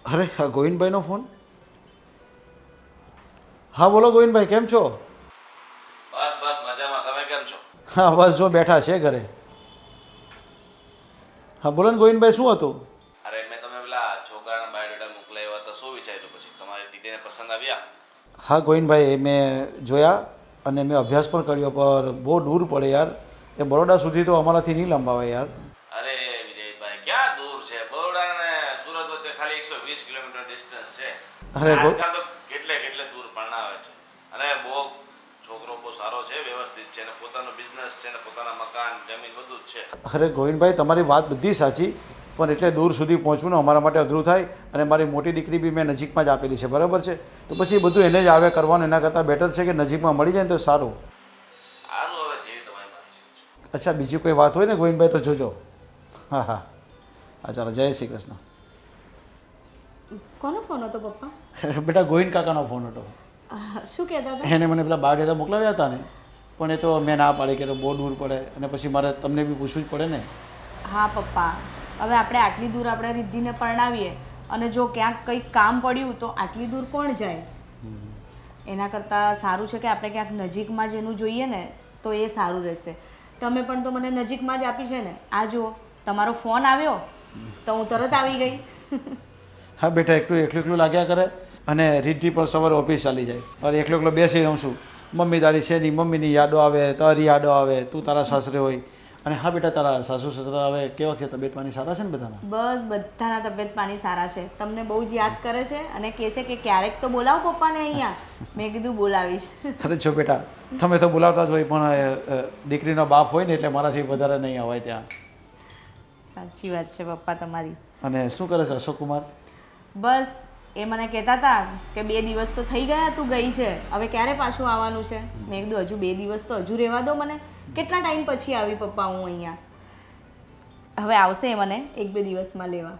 અરે હા ગોવિંદભાઈનો ફોન. હા બોલો ગોવિંદભાઈ, કેમ છો? બસ બસ મજામાં. તમે કેમ છો? હા બસ જો બેઠા છે ઘરે. હા બોલો ને ગોવિંદભાઈ, શું હતું? અરે મેં તમે પેલા છોકરાના બાયોડેટા મોકલાવ્યા તો શું વિચાર્યું પછી? તમારી દીકરીને પસંદ આવ્યા? હા ગોવિંદભાઈ, એ મેં જોયા અને મેં અભ્યાસ પણ કર્યો, પર બહુ દૂર પડે યાર. એ બરોડા સુધી તો અમારાથી નહીં લંબાવાય યાર. અરે વિજયભાઈ, ક્યાં દૂર છે? બરોડા અને સુરત વચ્ચે ખાલી 120 કિલોમીટર ડિસ્ટન્સ છે. અને અરે આજકાલ તો કેટલે દૂર પરણાવે છે. અને છોકરો બહુ સારો છે, વ્યવસ્થિત છે, અને પોતાનો બિઝનેસ છે, ને પોતાના મકાન જમીન બધું જ છે. અરે ગોવિંદભાઈ, તમારી વાત બધી સાચી, પણ એટલે દૂર સુધી પહોંચવું ને અમારા માટે અઘરું થાય. અને મારી મોટી દીકરી બી મેં નજીકમાં જ આપેલી છે, બરાબર છે? તો પછી બધું એને જ આવે કરવાનું, એના કરતાં બેટર છે કે નજીકમાં મળી જાય ને તો સારું. સારું, હવે જેવી તમારી મરજી. અચ્છા, બીજી કોઈ વાત હોય ને ગોવિંદભાઈ તો જોજો. હા હા હા, ચાલો, જય શ્રી કૃષ્ણ. કોનો ફોન હતો પપ્પા? બેટા ગોવિંદ કાકાનો ફોન હતો. શું કહેતા હતા? એને મને પેલા બાયોડેટા મોકલાવ્યા હતા ને, પણ એ તો મેં ના પાડી કે બહુ દૂર પડે અને પછી મારે તમને બી પૂછવું જ પડે ને. હા પપ્પા, હવે આપણે આટલી દૂર આપણે રિદ્ધિને પરણાવીએ અને જો ક્યાંક કંઈક કામ પડ્યું તો આટલી દૂર કોણ જાય? એના કરતાં સારું છે કે આપણે ક્યાંક નજીકમાં જ એનું જોઈએ ને તો એ સારું રહેશે. તમે પણ તો મને નજીકમાં જ આપી છે ને. આ જુઓ, તમારો ફોન આવ્યો તો હું તરત આવી ગઈ. હા બેટા, એકલું એકલું લાગ્યા કરે અને રીતિ પણ સવારે ઓફિસ ચાલી જાય. અરે એકલો બેસી રહું છું. મમ્મી તારી છે નહીં, મમ્મીની યાદો આવે, તારી યાદો આવે, તું તારા સાસરે હોય. અને હા બેટા, તારા સાસુ સસરા હવે કેવા છે? તબિયત પાણી સારા છે ને બધાના? બસ બધાના તબિયત પાણી સારા છે. તમને બહુ જ યાદ કરે છે અને કહે છે કે ક્યારેક તો બોલાવો પપ્પાને અહીંયા. મેં કીધું બોલાવીશ. અરે જો બેટા, તમે તો બોલાવતા જ હોય, પણ દીકરીનો બાપ હોય ને એટલે મારાથી વધારે નહીં અવાય ત્યાં. સાચી વાત છે પપ્પા તમારી. અને શું કરે છે અશોક કુમાર? બસ એ મને કહેતા હતા કે 2 દિવસ તો થઈ ગયા તું ગઈ છે, હવે ક્યારે પાછું આવવાનું છે? મેં કીધું હજુ 2 દિવસ તો હજુ રહેવા દો મને. કેટલા ટાઈમ પછી આવી પપ્પા હું અહીંયા? હવે આવશે એ મને 1-2 દિવસમાં લેવા.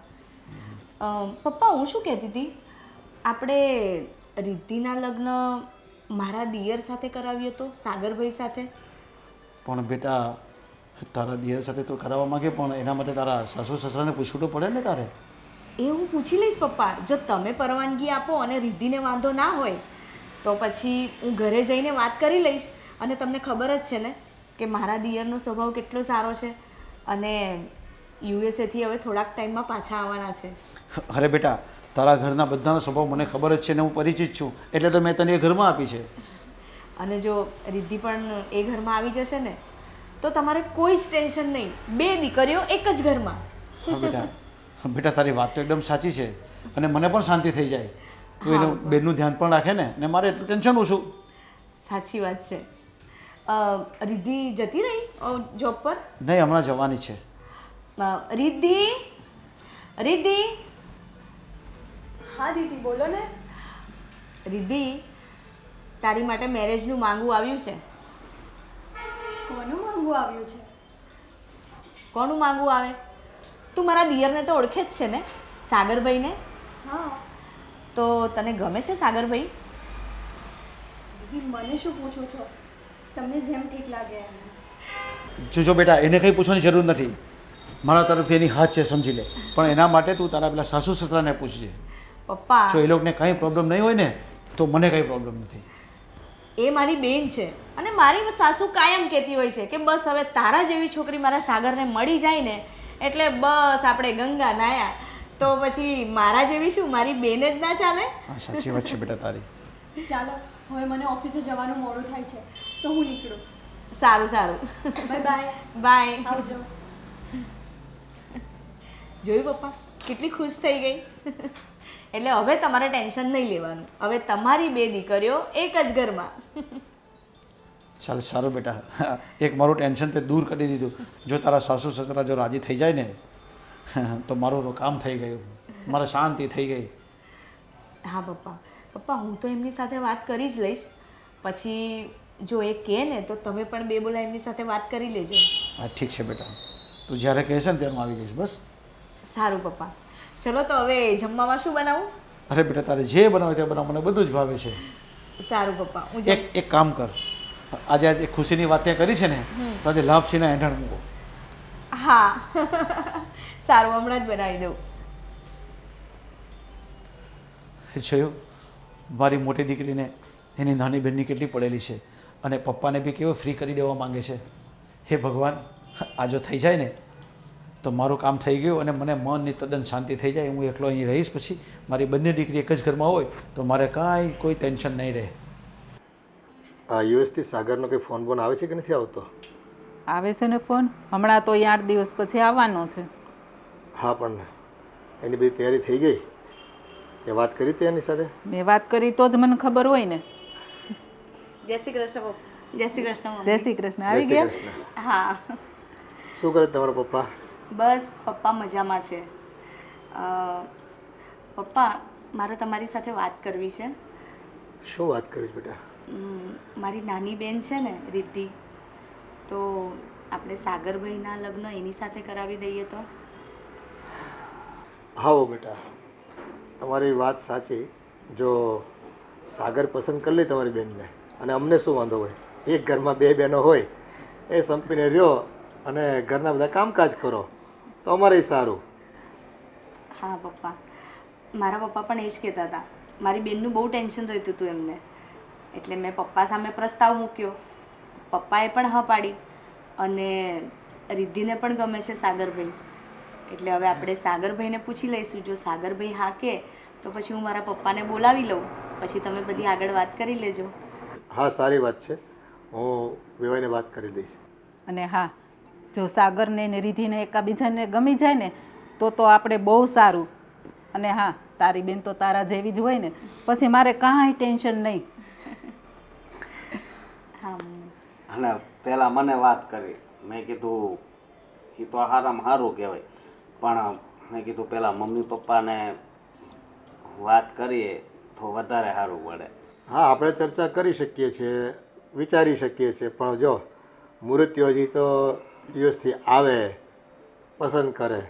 પપ્પા હું શું કહેતી હતી, આપણે રિદ્ધિના લગ્ન મારા દિયર સાથે કરાવીએ તો, સાગરભાઈ સાથે? પણ બેટા, તારા દિયર સાથે તો કરાવવા માંગે, પણ એના માટે તારા સાસુ સસરાને પૂછવું તો પડે ને તારે. એ હું પૂછી લઈશ પપ્પા. જો તમે પરવાનગી આપો અને રિદ્ધિને વાંધો ના હોય તો પછી હું ઘરે જઈને વાત કરી લઈશ. અને તમને ખબર જ છે ને કે મારા દિયરનો સ્વભાવ કેટલો સારો છે અને યુએસએથી હવે થોડાક ટાઈમમાં પાછા આવવાના છે. અરે બેટા, તારા ઘરના બધાનો સ્વભાવ મને ખબર જ છે ને, હું પરિચિત છું, એટલે તો મેં તને એ ઘરમાં આપી છે. અને જો રિદ્ધિ પણ એ ઘરમાં આવી જશે ને તો તમારે કોઈ જ ટેન્શન નહીં. 2 દીકરીઓ એક જ ઘરમાં. હા બેટા, બેટા તારી વાત તો એકદમ સાચી છે અને મને પણ શાંતિ થઈ જાય. તું એનું બેનનું ધ્યાન પણ રાખે ને, ને મારે એટલું ટેન્શન ઓછું. સાચી વાત છે. રિદ્ધિ જતી રહી જોબ પર? નહીં, હમણાં જવાની છે. રિદ્ધિ, રિદ્ધિ. હા દીદી બોલો ને. રિદ્ધિ, તારી માટે મેરેજનું માંગવું આવ્યું છે. કોનું માંગવું આવ્યું છે? કોનું માંગવું આવે? તું મારા દિયરને તો ઓળખે જ છે ને, સાગરભાઈને. હા તો તને ગમે છે સાગરભાઈ? દીદી મને શું પૂછો છો? તમને જેમ ઠીક લાગે એમ. જો બેટા, એને કંઈ પૂછવાની જરૂર નથી. મારા તરફથી એની હાથ છે, સમજી લે. પણ એના માટે તું તારા પેલા સાસુ સસરાને પૂછજે. પપ્પા, જો એ લોકોને કંઈ પ્રોબ્લેમ નહીં હોય ને તો મને કંઈ પ્રોબ્લેમ નથી. એ મારી બેન છે અને મારી સાસુ કાયમ કહેતી હોય છે કે બસ હવે તારા જેવી છોકરી મારા સાગરને મળી જાય ને એટલે બસ આપણે ગંગા નાયા. તો પછી મારા જેવી શું, મારી બેન જ ના ચાલે? હા સાચી વાત છે બેટા તારી. ચાલો હવે મને ઓફિસે જવાનું મોડું થાય છે તો હું નીકળું. સારું સારું, બાય બાય. બાય. આવજો. જોયું પપ્પા, કેટલી ખુશ થઈ ગઈ. એટલે હવે તમારે ટેન્શન નહીં લેવાનું. હવે તમારી 2 દીકરીઓ એક જ ઘરમાં. ચાલ સારું બેટા, એક મારું ટેન્શન તે દૂર કરી દીધું. જો તારા સાસુ સસરા જો રાજી થઈ જાય ને તો મારું તો કામ થઈ ગયું, મારે શાંતિ થઈ ગઈ. હા પપ્પા, પપ્પા હું તો એમની સાથે વાત કરી જ લઈશ. પછી જો એ કહે ને તો તમે પણ 2 બોલા એમની સાથે વાત કરી લેજો. હા ઠીક છે બેટા, તું જ્યારે કહેશે ને ત્યારે હું આવી જઈશ. બસ સારું પપ્પા. ચલો તો હવે જમવામાં શું બનાવું? અરે બેટા, તારે જે બનાવે તે બનાવ, મને બધું જ ભાવે છે. સારું પપ્પા, હું એક કામ કર, આજે ખુશીની વાત ત્યાં કરી છે ને તો આજે લાપસીના એંઠણ મૂકો. હા સારું, હમણાં જ બનાવી દઉં. જોયું મારી મોટી દીકરીને એની નાની બહેનની કેટલી પડેલી છે અને પપ્પાને બી કેવો ફ્રી કરી દેવા માંગે છે. હે ભગવાન, આ જો થઈ જાય ને તો મારું કામ થઈ ગયું અને મને મનની તદ્દન શાંતિ થઈ જાય. હું એકલો અહીં રહીશ, પછી મારી બંને દીકરી એક જ ઘરમાં હોય તો મારે કાંઈ કોઈ ટેન્શન નહીં રહે. આ યુએસથી સાગરનો કંઈ ફોન બોન આવે છે કે નથી આવતો? આવે છે ને ફોન. હમણાં તો 8 દિવસ પછી આવવાનો છે. હા, પણ એની બધી તૈયારી થઈ ગઈ? એ વાત કરી હતી એની સાથે? મેં વાત કરી તો જ મને ખબર હોય ને. જય શ્રી કૃષ્ણ પપ્પા. જય શ્રી કૃષ્ણ. જય શ્રી કૃષ્ણ. આવી જય ગયા? શ્રી કૃષ્ણ. હા, શું કરે તમારા પપ્પા? બસ પપ્પા મજામાં છે. પપ્પા, મારે તમારી સાથે વાત કરવી છે. શું વાત કરીશ બેટા? મારી નાની બેન છે ને રિદ્ધિ, તો આપણે સાગરભાઈના લગ્ન એની સાથે કરાવી દઈએ તો? હા બેટા, તમારી વાત સાચી. જો સાગર પસંદ કરી લે તમારી બેનને, અને અમને શું વાંધો હોય? એક ઘરમાં 2 બહેનો હોય, એ સંપીને રહ્યો અને ઘરના બધા કામકાજ કરો તો અમારે સારું. હા પપ્પા, મારા પપ્પા પણ એ જ કહેતા હતા. મારી બેનનું બહુ ટેન્શન રહેતું હતું એમને, એટલે મેં પપ્પા સામે પ્રસ્તાવ મૂક્યો. પપ્પાએ પણ હા પાડી અને રિદ્ધિને પણ ગમે છે સાગરભાઈ. એટલે હવે આપણે સાગરભાઈને પૂછી લઈશું. જો સાગરભાઈ હા કે તો પછી હું મારા પપ્પાને બોલાવી લઉં, પછી તમે બધી આગળ વાત કરી લેજો. હા, સારી વાત છે. હું વિવાઈને વાત કરી દઈશ. અને હા, જો સાગરને ને રિધિને એકાબીજાને ગમી જાય ને તો આપણે બહુ સારું. અને હા, તારી બેન તો તારા જેવી જ હોય ને, પછી મારે કાંઈ ટેન્શન નહીં. હા. અને પહેલાં મને વાત કરી. મેં કીધું એ તો સારામાં સારું કહેવાય, પણ મેં કીધું પહેલાં મમ્મી પપ્પાને વાત કરીએ તો વધારે સારું પડે. હા, આપણે ચર્ચા કરી શકીએ છીએ, વિચારી શકીએ છીએ, પણ જો મુહૂર્તિઓ હજી તો યુએસથી આવે, પસંદ કરે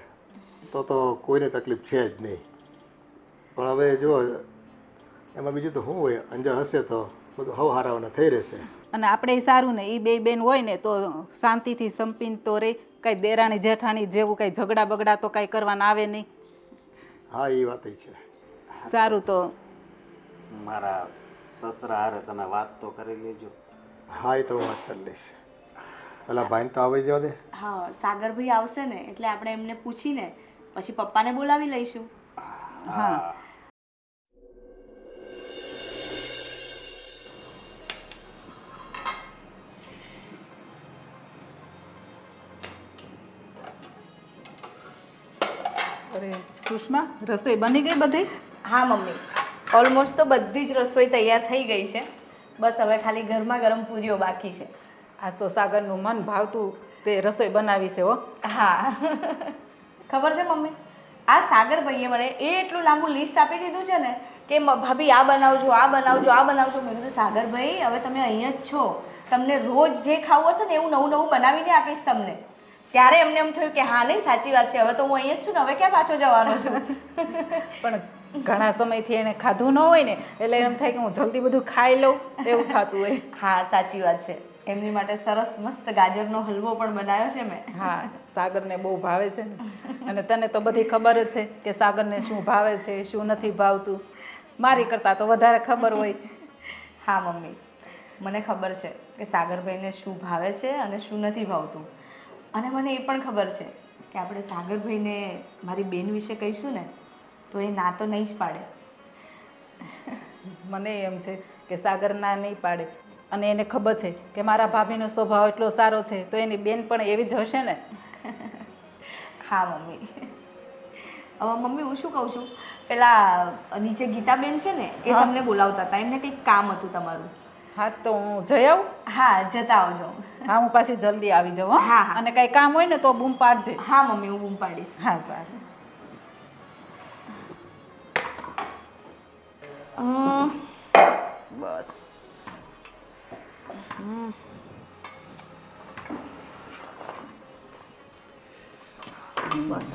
તો કોઈને તકલીફ છે જ નહીં. પણ હવે જો એમાં બીજું તો શું હોય, અંજળ હશે તો બધું હવ હારાવાના થઈ રહેશે. અને આપણે સારું ને, એ 2 બેન હોય ને તો શાંતિથી સંપીને તો રે. કંઈ દેરાણી જેઠાણી જેવું કંઈ ઝઘડા બગડા તો કાંઈ કરવાના આવે નહીં. હા, એ વાત છે. સારું, તો મારા સસરા હારે તમે વાત તો કરી લેજો. હા, એ તો હું વાત કરી લઈશ. પેલા ભાઈને તો આવી જવા દે. હા, સાગરભાઈ આવશે ને એટલે આપણે એમને પૂછીને પછી પપ્પાને બોલાવી લઈશું. હા. અરે સુષ્મા, રસોઈ બની ગઈ બધી? હા મમ્મી, ઓલમોસ્ટ તો બધી જ રસોઈ તૈયાર થઈ ગઈ છે. બસ હવે ખાલી ગરમા ગરમ પૂરીઓ બાકી છે. આ તો સાગરનું મન ભાવતું તે રસોઈ બનાવી છે હો. હા ખબર છે મમ્મી, આ સાગરભાઈએ મને એટલું લાંબુ લિસ્ટ આપી દીધું છે ને કે ભાભી આ બનાવજો, આ બનાવજો, આ બનાવજો. મેં કીધું સાગરભાઈ, હવે તમે અહીંયા જ છો, તમને રોજ જે ખાવું હશે ને એવું નવું નવું બનાવીને આપીશ તમને. ત્યારે એમને એમ થયું કે હા નહીં, સાચી વાત છે, હવે તો હું અહીંયા જ છું ને, હવે ક્યાં પાછો જવાનો છું. પણ ઘણા સમયથી એને ખાધું ન હોય ને એટલે એમ થાય કે હું જલ્દી બધું ખાઈ લઉં, એવું થતું હોય. હા સાચી વાત છે. એમની માટે સરસ મસ્ત ગાજરનો હલવો પણ બનાવ્યો છે મેં. હા, સાગરને બહુ ભાવે છે ને. અને તને તો બધી ખબર જ છે કે સાગરને શું ભાવે છે, શું નથી ભાવતું. મારી કરતાં તો વધારે ખબર હોય. હા મમ્મી, મને ખબર છે કે સાગરભાઈને શું ભાવે છે અને શું નથી ભાવતું. અને મને એ પણ ખબર છે કે આપણે સાગરભાઈને મારી બેન વિશે કહીશું ને તો એ ના તો નહીં જ પાડે. મને એમ છે કે સાગર ના નહીં પાડે. અને એને ખબર છે કે મારા ભાભીનો સ્વભાવ એટલો સારો છે તો એની બેન પણ એવી જ હશે ને. હા મમ્મી. મમ્મી, હું શું કહું છું, પેલા નીચે ગીતાબેન છે ને એ તમને બોલાવતા હતા, એમને કંઈક કામ હતું તમારું. હા, તો હું જઈ આવું? હા, જતા આવજો. હા, હું પાછી જલ્દી આવી જાઉં. હા, હા. અને કંઈ કામ હોય ને તો બૂમ પાડજે. હા મમ્મી, હું બૂમ પાડીશ. હા, સારું. બસ.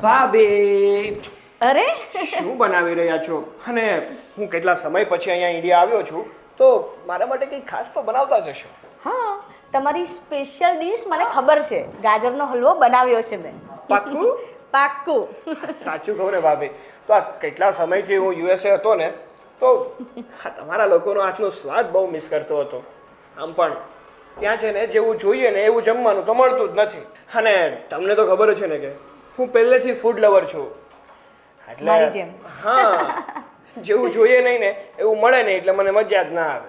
ભાભી, અરે શું બનાવી રહ્યા છો? અને હું કેટલા સમય પછી અહીંયા ઇન્ડિયા આવ્યો છું તો મારા માટે કંઈ ખાસ તો બનાવતા જ હશો. હા, તમારી સ્પેશિયલ ડીશ મને ખબર છે. ગાજરનો હલવો બનાવ્યો છે મેં. પાક્કું? પાક્કું. સાચું કહું ને ભાભી, તો આ કેટલા સમયથી હું યુએસએ હતો ને તો હા, તમારા લોકોનો હાથનો સ્વાદ બહુ મિસ કરતો હતો. આમ પણ ત્યાં છે ને જેવું જોઈએ ને એવું જમવાનું તો મળતું જ નથી. અને તમને તો ખબર જ છે ને કે હું પહેલેથી ફૂડ લવર છું. મારી જેમ. હા, જેવું જોઈએ નહીં ને એવું મળે નહીં એટલે મને મજા જ ના આવે.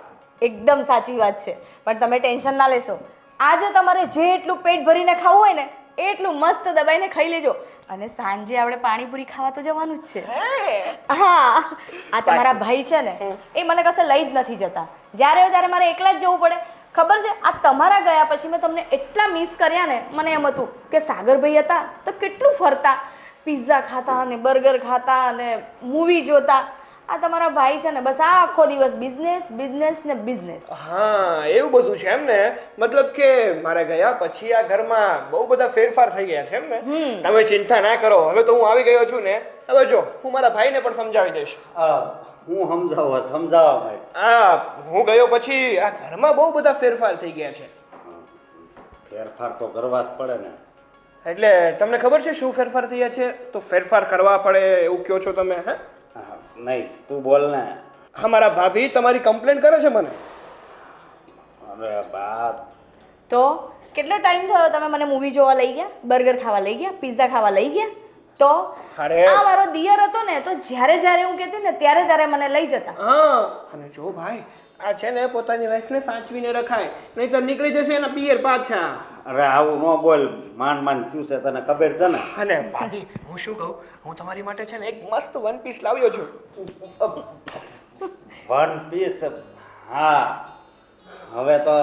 એકદમ સાચી વાત છે. પણ તમે ટેન્શન ના લેશો. આજે તમારે જે એટલું પેટ ભરીને ખાવું હોય ને એટલું મસ્ત દબાઈને ખાઈ લેજો. અને સાંજે આપણે પાણીપુરી ખાવા તો જવાનું જ છે. હા, આ તમારા ભાઈ છે ને એ મને કશે લઈ જ નથી જતા. જ્યારે હોય ત્યારે મારે એકલા જ જવું પડે. ખબર છે, આ તમારા ગયા પછી મેં તમને એટલા મિસ કર્યા ને, મને એમ હતું કે સાગરભાઈ હતા તો કેટલું ફરતા, પિઝા ખાતા અને બર્ગર ખાતા અને મૂવી જોતા. આ તમારા ભાઈ છે ને બસ આખો દિવસ બિઝનેસ બિઝનેસ ને બિઝનેસ. હા, એવું બધું છે એમ ને. મતલબ કે મારા ગયા પછી આ ઘરમાં બહુ બધા ફેરફાર થઈ ગયા છે એમ ને. તમે ચિંતા ના કરો, હવે તો હું આવી ગયો છું ને. હવે જો હું મારા ભાઈને પણ સમજાવી દઈશ. હું સમજાવવા માંડ. હું ગયો પછી આ ઘરમાં બહુ બધા ફેરફાર થઈ ગયા છે. ફેરફાર તો કરવા જ પડે ને. એટલે તમને ખબર છે શું ફેરફાર થયા છે? તો ફેરફાર કરવા પડે એવું કહો છો તમે? હે, નહીં, તું બોલ ને. અમારા ભાભી તમારી કમ્પ્લેન કરે છે મને. અરે બાપ, તો કેટલો ટાઈમ થયો તમે મને મૂવી જોવા લઈ ગયા, બર્ગર ખાવા લઈ ગયા, પિઝા ખાવા લઈ ગયા? તો અરે આ મારો દિયર હતો ને તો જ્યારે જ્યારે હું કહેતી ને ત્યારે ત્યારે મને લઈ જતા. હા, અને જો ભાઈ આ છે ને પોતાની વાઈફને સાચવીને રખાય, નહીં તો નીકળી જશે એના પિયર પાછા. અરે આવું ન બોલ. માન થયું છે, તને ખબર છે ને. અને ભાભી હું શું કહું, હું તમારી માટે છે ને એક મસ્ત વન પીસ લાવ્યો છું. One piece? હા, હવે તો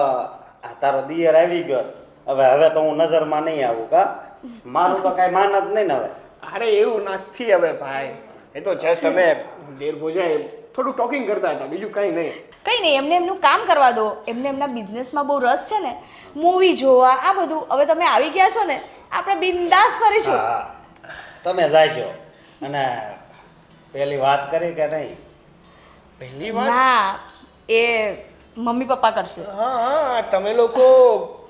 આ તારો દિયર આવી ગયો છે. હવે તો હું નજરમાં નહીં આવું. કા મારું તો કાંઈ માન જ નહીં ને હવે. અરે એવું નથી હવે ભાઈ, એ તો જસ્ટ અમે દેર ભોજાએ થોડું ટોકિંગ કરતા હતા, બીજું કંઈ નહીં. કંઈ નહીં, એમને એમનું કામ કરવા દો. એમને એમના બિઝનેસમાં બહુ રસ છે ને, મૂવી જોવા આ બધું. હવે તમે આવી ગયા છો ને, આપણે બિંદાસ કરીશું. હા, તમે જાયજો. અને પેલી વાત કરી કે નહીં? પહેલી વાત? ના, એ મમ્મી પપ્પા કરશે. હા, તમે લોકો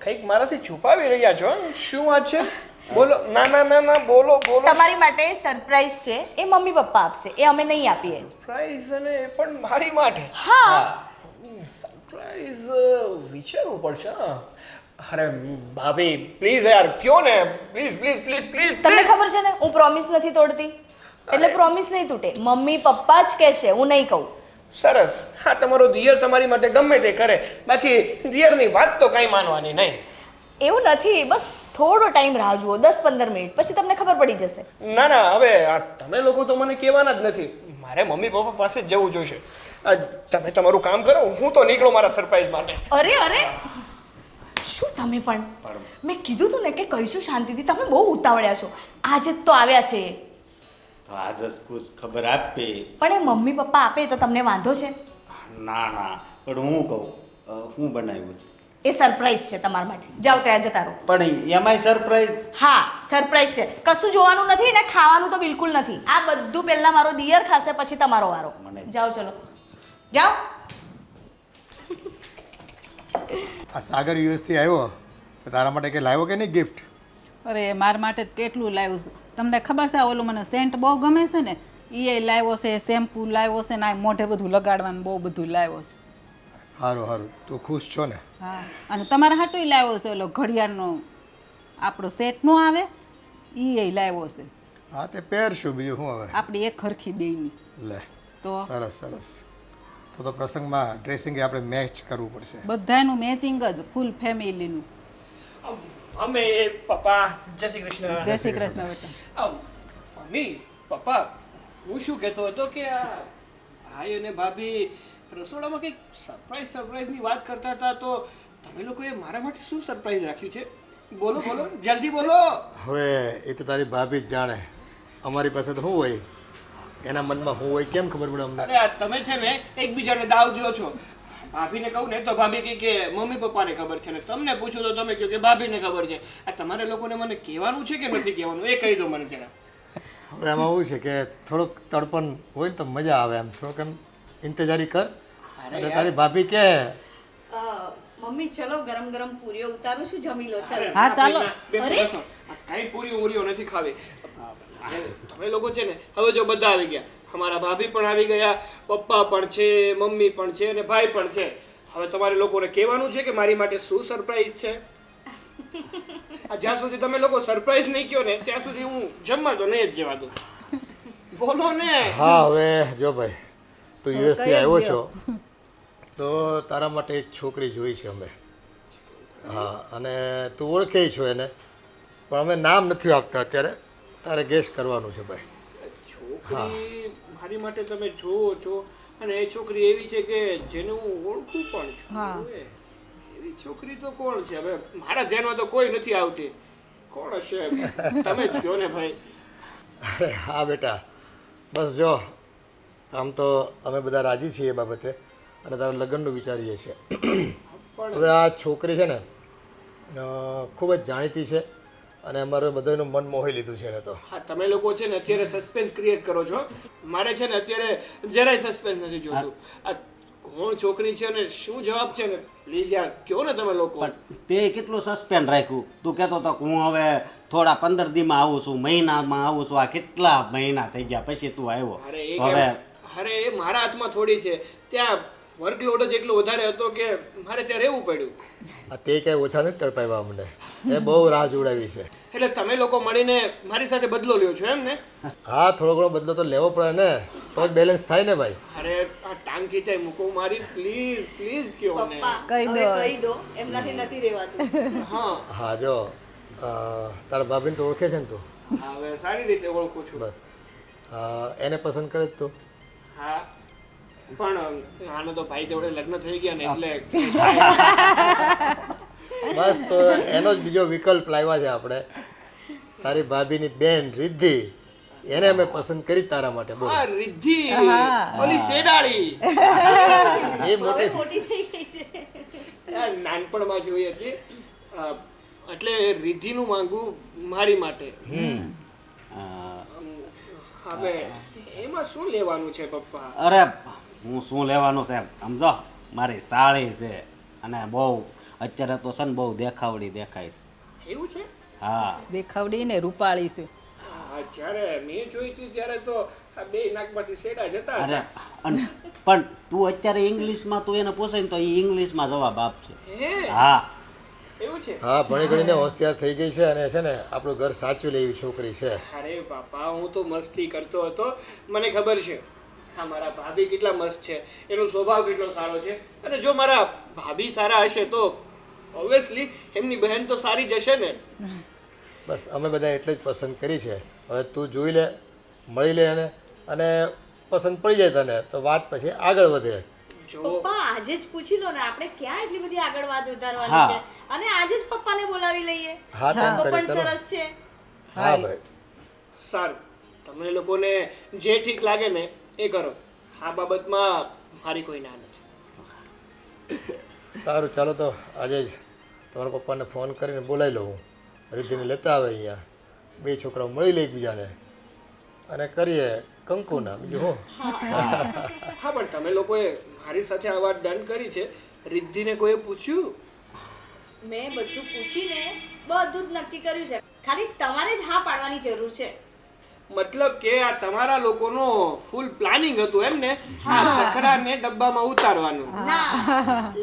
કંઈક મારાથી છુપાવી રહ્યા છો. શું વાત છે? બોલો. ના, બોલો. તમારી માટે સરપ્રાઈઝ છે, એ મમ્મી પપ્પા આપશે, એ અમે નહીં આપીએ. સરપ્રાઈઝ? અને એ પણ મારી માટે? હા. સરપ્રાઈઝ વિચારવું પડશે. અરે ભાભી પ્લીઝ યાર, કયો ને. પ્લીઝ. તમને ખબર છે ને હું પ્રોમિસ નથી તોડતી, એટલે પ્રોમિસ નહીં તૂટે. મમ્મી પપ્પા જ કહેશે, હું નહીં કહું. સરસ. હા, તમારો દિયર તમારી માટે ગમે તે કરે, બાકી દિયરની વાત તો કંઈ માનવાની નહીં. એવું નથી, બસ થોડો ટાઈમ રાહ જુઓ, 10-15 મિનિટ, પછી તમને ખબર પડી જશે. ના, હવે આ તમે લોકો તો મને કહેવાના જ નથી. મારે મમ્મી પપ્પા પાસે જ જવું જોઈશે. તમે તમારું કામ કરો, હું તો નીકળું મારા સરપ્રાઈઝ માટે. અરે શું તમે પણ, મેં કીધું તું ને કે કહીશું શાંતિથી. તમે બહુ ઉતાવળ્યા છો. આજે જ તો આવ્યા છે. તો આજે જ કુછ ખબર આપી. પણ એ મમ્મી પપ્પા આપે તો તમને વાંધો છે? ના, પણ હું કહું, હું બનાવ્યું છે એ સરપ્રાઈઝ છે તમારા માટે. જાઓ ત્યાં જતા રહો. પણ એમાંય સરપ્રાઈઝ? હા, સરપ્રાઈઝ છે. કશું જોવાનું નથી ને ખાવાનું તો બિલકુલ નથી. આ બધું પહેલા મારો દિયર ખાશે, પછી તમારો વારો. જાઓ, ચલો જાઓ. આ સાગર યુએસથી આવ્યો તો તારા માટે કંઈ લાવ્યો કે નહીં ગિફ્ટ? અરે મારા માટે તો કેટલું લાવ્યું છે. તમને ખબર છે ઓલું મને સેન્ટ બહુ ગમે છે ને, એ લાવ્યો છે, શેમ્પૂ લાવ્યો છે ને આ મોઢે બધું લગાડવાનું બહુ બધું લાવ્યો છે. સારું, તું ખુશ છો ને? હા, અને તમારા હાટું લાવ્યો છે ઓલો ઘડિયાળનો આપણો સેટ નો આવે એ લાવ્યો છે. હા, તે પહેરશું, બીજું શું હવે. આપણી એક ખરખી બેયની. લે તો સરસ. તો પ્રસંગમાં ડ્રેસિંગ આપણે મેચ કરવું પડશે. બધાનું મેચિંગ જ, ફૂલ ફેમિલીનું. અમે પપ્પા જય શ્રી કૃષ્ણ. જય શ્રી કૃષ્ણ બેટા. મમ્મી પપ્પા, હું શું કહેતો હતો કે આ ભાઈ અને ભાભી રસોડામાં કંઈક સરપ્રાઈઝની વાત કરતા હતા, તો તમે લોકોએ મારા માટે શું સરપ્રાઈઝ રાખ્યું છે? બોલો, જલ્દી બોલો. હવે એ તો તારી ભાભી જ જાણે. અમારી પાસે તો શું હોય, એના મનમાં શું હોય કેમ ખબર પડે અમને? અરે આ તમે છે ને એકબીજાને દાવ દો છો. ભાભીને કહું ને તો ભાભી કહે કે મમ્મી પપ્પાને ખબર છે, ને તમને પૂછું તો તમે કહો કે ભાભીને ખબર છે. આ તમારે લોકોને મને કહેવાનું છે કે નથી કહેવાનું, એ કહી દો મને જરા. હવે એમાં એવું છે કે થોડુંક તડપણ હોય ને તો મજા આવે. એમ થોડુંક એમ ઇંતજારી કર. અને તારી ભાભી કે મમ્મી ચલો ગરમ ગરમ પૂરીઓ ઉતારું છું, જમી લો. ચાલો. હા, ચાલો. બેસો. કઈ પૂરીઓ નથી ખાવી. તમે લોકો છે ને હવે જો બધા આવી ગયા, અમારા ભાભી પણ આવી ગયા, પપ્પા પણ છે, મમ્મી પણ છે અને ભાઈ પણ છે. હવે તમારે લોકોને કહેવાનું છે કે મારી માટે શું સરપ્રાઈઝ છે. જ્યાં સુધી તમે લોકો સરપ્રાઈઝ નહીં કહો ને ત્યાં સુધી હું જમવા તો નહીં જ જવા દઉં. બોલો ને. હા હવે જો ભાઈ તું યુએસથી આવ્યો છો તો તારા માટે એક છોકરી જોઈ છે અમે. હા અને તું ઓળખે છો એને, પણ અમે નામ નથી આપતા અત્યારે, તારે ગેસ કરવાનું છે ભાઈ. છોકરી મારી માટે તમે જોવો છો અને એ છોકરી એવી છે કે જેને હું ઓળખું પણ છું. એવી છોકરી તો કોણ છે? હવે મારા ધ્યાનમાં તો કોઈ નથી આવતી. કોણ હશે? તમે જ કહો ને ભાઈ. અરે હા બેટા, બસ જો આમ તો અમે બધા રાજી છીએ એ બાબતે અને તારા લગ્નનું વિચારીએ છીએ. હવે આ છોકરી છે ને ખૂબ જ જાણીતી છે અને અમારે બધાનું મન મોહી લીધું છે એને તો. હા, તમે લોકો છે ને અત્યારે સસ્પેન્સ ક્રિએટ કરો છો. મારે છે ને અત્યારે જરાય સસ્પેન્સ નથી જોતું. આ કોણ છોકરી છે અને શું જવાબ છે ને પ્લીઝ યાર કહો ને તમે લોકો. પણ તે કેટલું સસ્પેન્ડ રાખ્યું? તું કહેતો હતો કે હું હવે થોડા 15 દીમાં આવું છું, મહિનામાં આવું છું. આ કેટલા મહિના થઈ ગયા પછી તું આવ્યો. અરે એ મારા હાથમાં થોડી છે. ત્યાં વર્કલોડ જ એટલો વધારે હતો કે મારે ત્યાં રહેવું પડ્યું. તે કઈ ઓછા નથી તડપાવ્યા અમને, એ બહુ રાહ જોડાવી છે. એટલે તમે લોકો મળીને મારી સાથે બદલો લ્યો છો એમ ને? હા, થોડો ઘણો બદલો તો લેવો પડે ને, તો જ બેલેન્સ થાય ને ભાઈ. અરે આ ટાંગ ખીચાઈ મૂકો મારી, પ્લીઝ પ્લીઝ કહો ને. કહી દો, એમનાથી નથી રહેવાતું. હા હા જો તારા ભાભીને તો ઓળખે છે ને તું? હવે સારી રીતે ઓળખું છું. બસ એને પસંદ કરે જ તું? હા, પણ આનો તો ભાઈ જોડે લગ્ન થઈ ગયા ને એટલે બસ તો એનો જ બીજો વિકલ્પ લાવ્યા છે આપણે. તારી ભાભીની બેન રિદ્ધિ, એને અમે પસંદ કરી તારા માટે. બોલ. હા, રિદ્ધિ ઓલી શેડાળી. એ મોટી થઈ ગઈ છે. યાર નાનપણમાં જોઈ હતી એટલે રિદ્ધિનું માંગવું મારી માટે. હવે એમાં શું લેવાનું છે પપ્પા? અરે હું શું લેવાનું છે સમજો, મારી સાળી છે અને બહુ અત્યારે તો છે ને બહુ દેખાવડી દેખાય છે. એવું છે? હા, દેખાવડી ને રૂપાળી છે. જ્યારે મેં જોઈ હતી ત્યારે તો આ બે નાકમાંથી શેડા જતા અરે હતા. પણ તું અત્યારે ઇંગ્લિશમાં તું એને પૂછે ને તો એ ઇંગ્લિશમાં જવાબ આપશે. હે, હા એવું છે? હા, ભણી ગણીને હોશિયાર થઈ ગઈ છે અને છે ને આપણું ઘર સાચવી લે એવી છોકરી છે. અરે બાપા, હું તો મસ્તી કરતો હતો, મને ખબર છે. હા, મારા ભાભી કેટલા મસ્ત છે, એનો સ્વભાવ કેટલો સારો છે. અને જો મારા ભાભી સારા હશે તો ઓબ્વિયસલી એમની બહેન તો સારી જ હશે ને. બસ અમે બધા એટલે જ પસંદ કરી છે. હવે તું જોઈ લે, મળી લે એને, અને પસંદ પડી જાય તને તો વાત પછી આગળ વધે. જો પપ્પા આજે જ પૂછી લો ને, આપણે ક્યાં એટલી બધી આગળ વાત ઉતારવાની છે. અને આજે જ પપ્પાને બોલાવી લઈએ. હા, તેમ તો કરી પણ ચલો. સરસ છે. હા ભાઈ, સારું, તમને લોકોને જે ઠીક લાગે ને એ કરો. આ બાબતમાં મારી કોઈ ના નથી. સારું ચાલો તો આજે જ તમારા પપ્પાને ફોન કરીને બોલાવી લઉં. રિદ્ધિને લેતા આવે અહીંયા, બે છોકરાઓ મળી લે એકબીજાને અને કરીએ કંકુના. બીજું હું. હા, પણ તમે લોકોએ મારી સાથે આ વાત ડન કરી છે. રિદ્ધિને કોઈએ પૂછ્યું? મેં બધું પૂછીને બધું જ નક્કી કર્યું છે. ખાલી તમારે જ હા પાડવાની જરૂર છે. મતલબ કે આ તમારા લોકોનો ફૂલ પ્લાનિંગ હતું એમ ને? આ પકડાને ડબ્બામાં ઉતારવાનું. ના,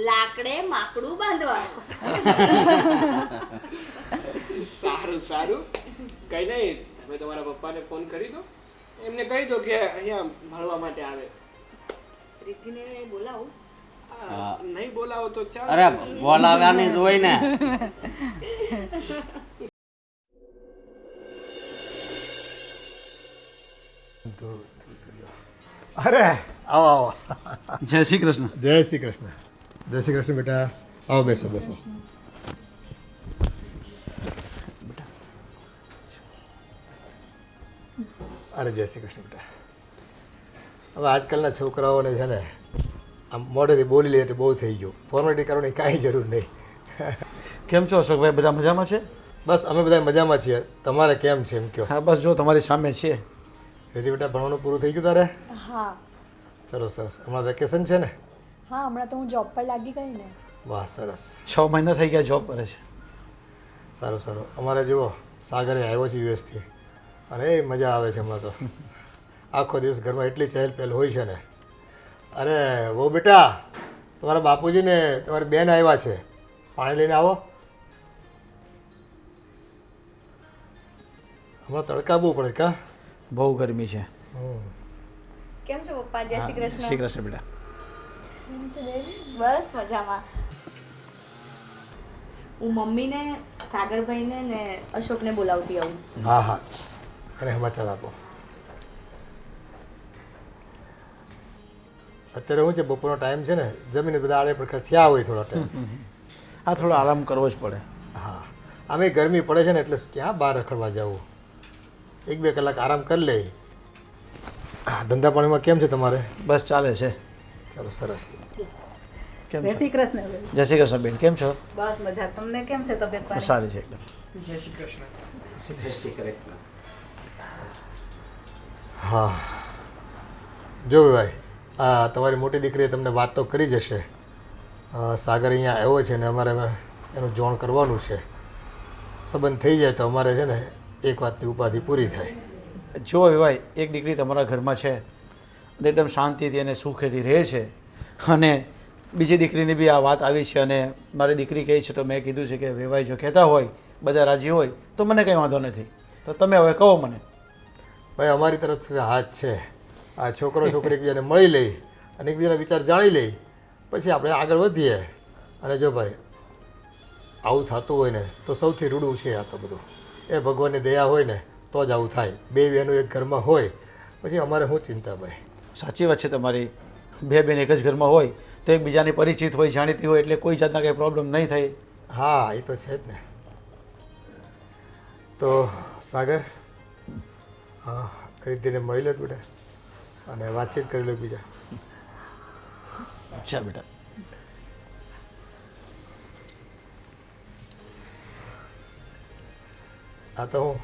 લાકડે માકડું બાંધવાનું. સારું સારું, કઈ નહીં, તમે તમારા પપ્પાને ફોન કરી દો, એમને કહી દો કે અહીંયા મળવા માટે આવે. રિદ્ધિને બોલાવું? નહીં બોલાવો તો ચાલ. અરે બોલાવ્યાની જ હોય ને. અરે આવો આવો. જય શ્રી કૃષ્ણ. જય શ્રી કૃષ્ણ. જય શ્રી કૃષ્ણ બેટા. આવો, બેસો બેસો. અરે જય શ્રી કૃષ્ણ બેટા. હવે આજકાલના છોકરાઓને છે ને આમ મોઢેથી બોલી લે એટલે બહુ થઈ ગયું. ફોર્માલિટી કરવાની કાંઈ જરૂર નહીં. કેમ છો અશોકભાઈ, બધા મજામાં છે? બસ અમે બધા મજામાં છીએ. તમારે કેમ છે એમ કહો. હા, બસ જો તમારી સામે છે. રીતિ બેટા, ભણવાનું પૂરું થઈ ગયું તારે? હા સરસ સરસ. હમણાં વેકેશન છે ને? હા, હમણાં તો હું જોબ પર લાગી ગઈ ને. વાહ, સરસ. 6 મહિના થઈ ગયા જોબ કરે છે. સારું સારું. અમારે જુઓ સાગરે આવ્યો છે યુએસથી અને એ મજા આવે છે હમણાં તો. આખો દિવસ ઘરમાં એટલી ચહેલ પહેલ હોય છે ને. અરે વો બેટા, તમારા બાપુજીને તમારી બેન આવ્યા છે, પાણી લઈને આવો. હમણાં તડકા બહુ પડે કા? બહુ ગરમી છે. કેમ છો પપ્પા? જય શ્રી કૃષ્ણ. શ્રી કૃષ્ણ બેટા. બસ મજામાં. હું મમ્મીને, સાગરભાઈને ને અશોકને બોલાવતી આવું. હા હા, અને સમાચાર આપો. અત્યારે શું છે, બપોરનો ટાઈમ છે ને, જમીને બધા આડે પ્રકાર થયા હોય થોડો ટાઈમ. આ થોડો આરામ કરવો જ પડે. હા, આમે ગરમી પડે છે ને, એટલે ક્યાં બહાર રખડવા જવું. 1-2 કલાક આરામ કરી લે. ધંધા પાણીમાં કેમ છે તમારે? બસ ચાલે છે. ચાલો, સરસ. કેમ જય છો? શ્રી કૃષ્ણ બેન. જય શ્રી કૃષ્ણ બેન, કેમ છો? બસ મજા. તમને કેમ છે તબિયત પાણી? સારી છે એકદમ. જય શ્રી કૃષ્ણ. જય શ્રી કૃષ્ણ. હા, જો ભાઈ, આ તમારી મોટી દીકરીએ તમને વાત તો કરી જ હશે. સાગર અહીંયા આવ્યો છે ને અમારે એનું જોણ કરવાનું છે. સંબંધ થઈ જાય તો અમારે છે ને એક વાતની ઉપાધિ પૂરી થાય. જો ભાઈ, એક દીકરી તમારા ઘરમાં છે અને એકદમ શાંતિથી અને સુખેથી રહે છે, અને બીજી દીકરીની બી આ વાત આવી છે, અને મારી દીકરી કહે છે, તો મેં કીધું છે કે વેવાઈ જો કહેતા હોય, બધા રાજી હોય, તો મને કંઈ વાંધો નથી. તો તમે હવે કહો મને. ભાઈ, અમારી તરફથી હાથ છે. આ છોકરો છોકરી એકબીજાને મળી લઈ અને એકબીજાના વિચાર જાણી લઈ, પછી આપણે આગળ વધીએ. અને જો ભાઈ, આવું થતું હોય ને તો સૌથી રૂડું છે આ તો બધું. એ ભગવાનની દયા હોય ને તો જ આવું થાય. 2 બહેનો એક ઘરમાં હોય પછી અમારે શું ચિંતા ભાઈ? સાચી વાત છે તમારી. 2 બેન એક જ ઘરમાં હોય તો એકબીજાની પરિચિત હોય, જાણીતી હોય, એટલે કોઈ જાતના કંઈ પ્રોબ્લેમ નહીં થાય. હા, એ તો છે જ ને. તો સાગર, હા, રીતિને મળી લો બેટા અને વાતચીત કરી લો બીજા. ચાલ બેટા. આ તો હું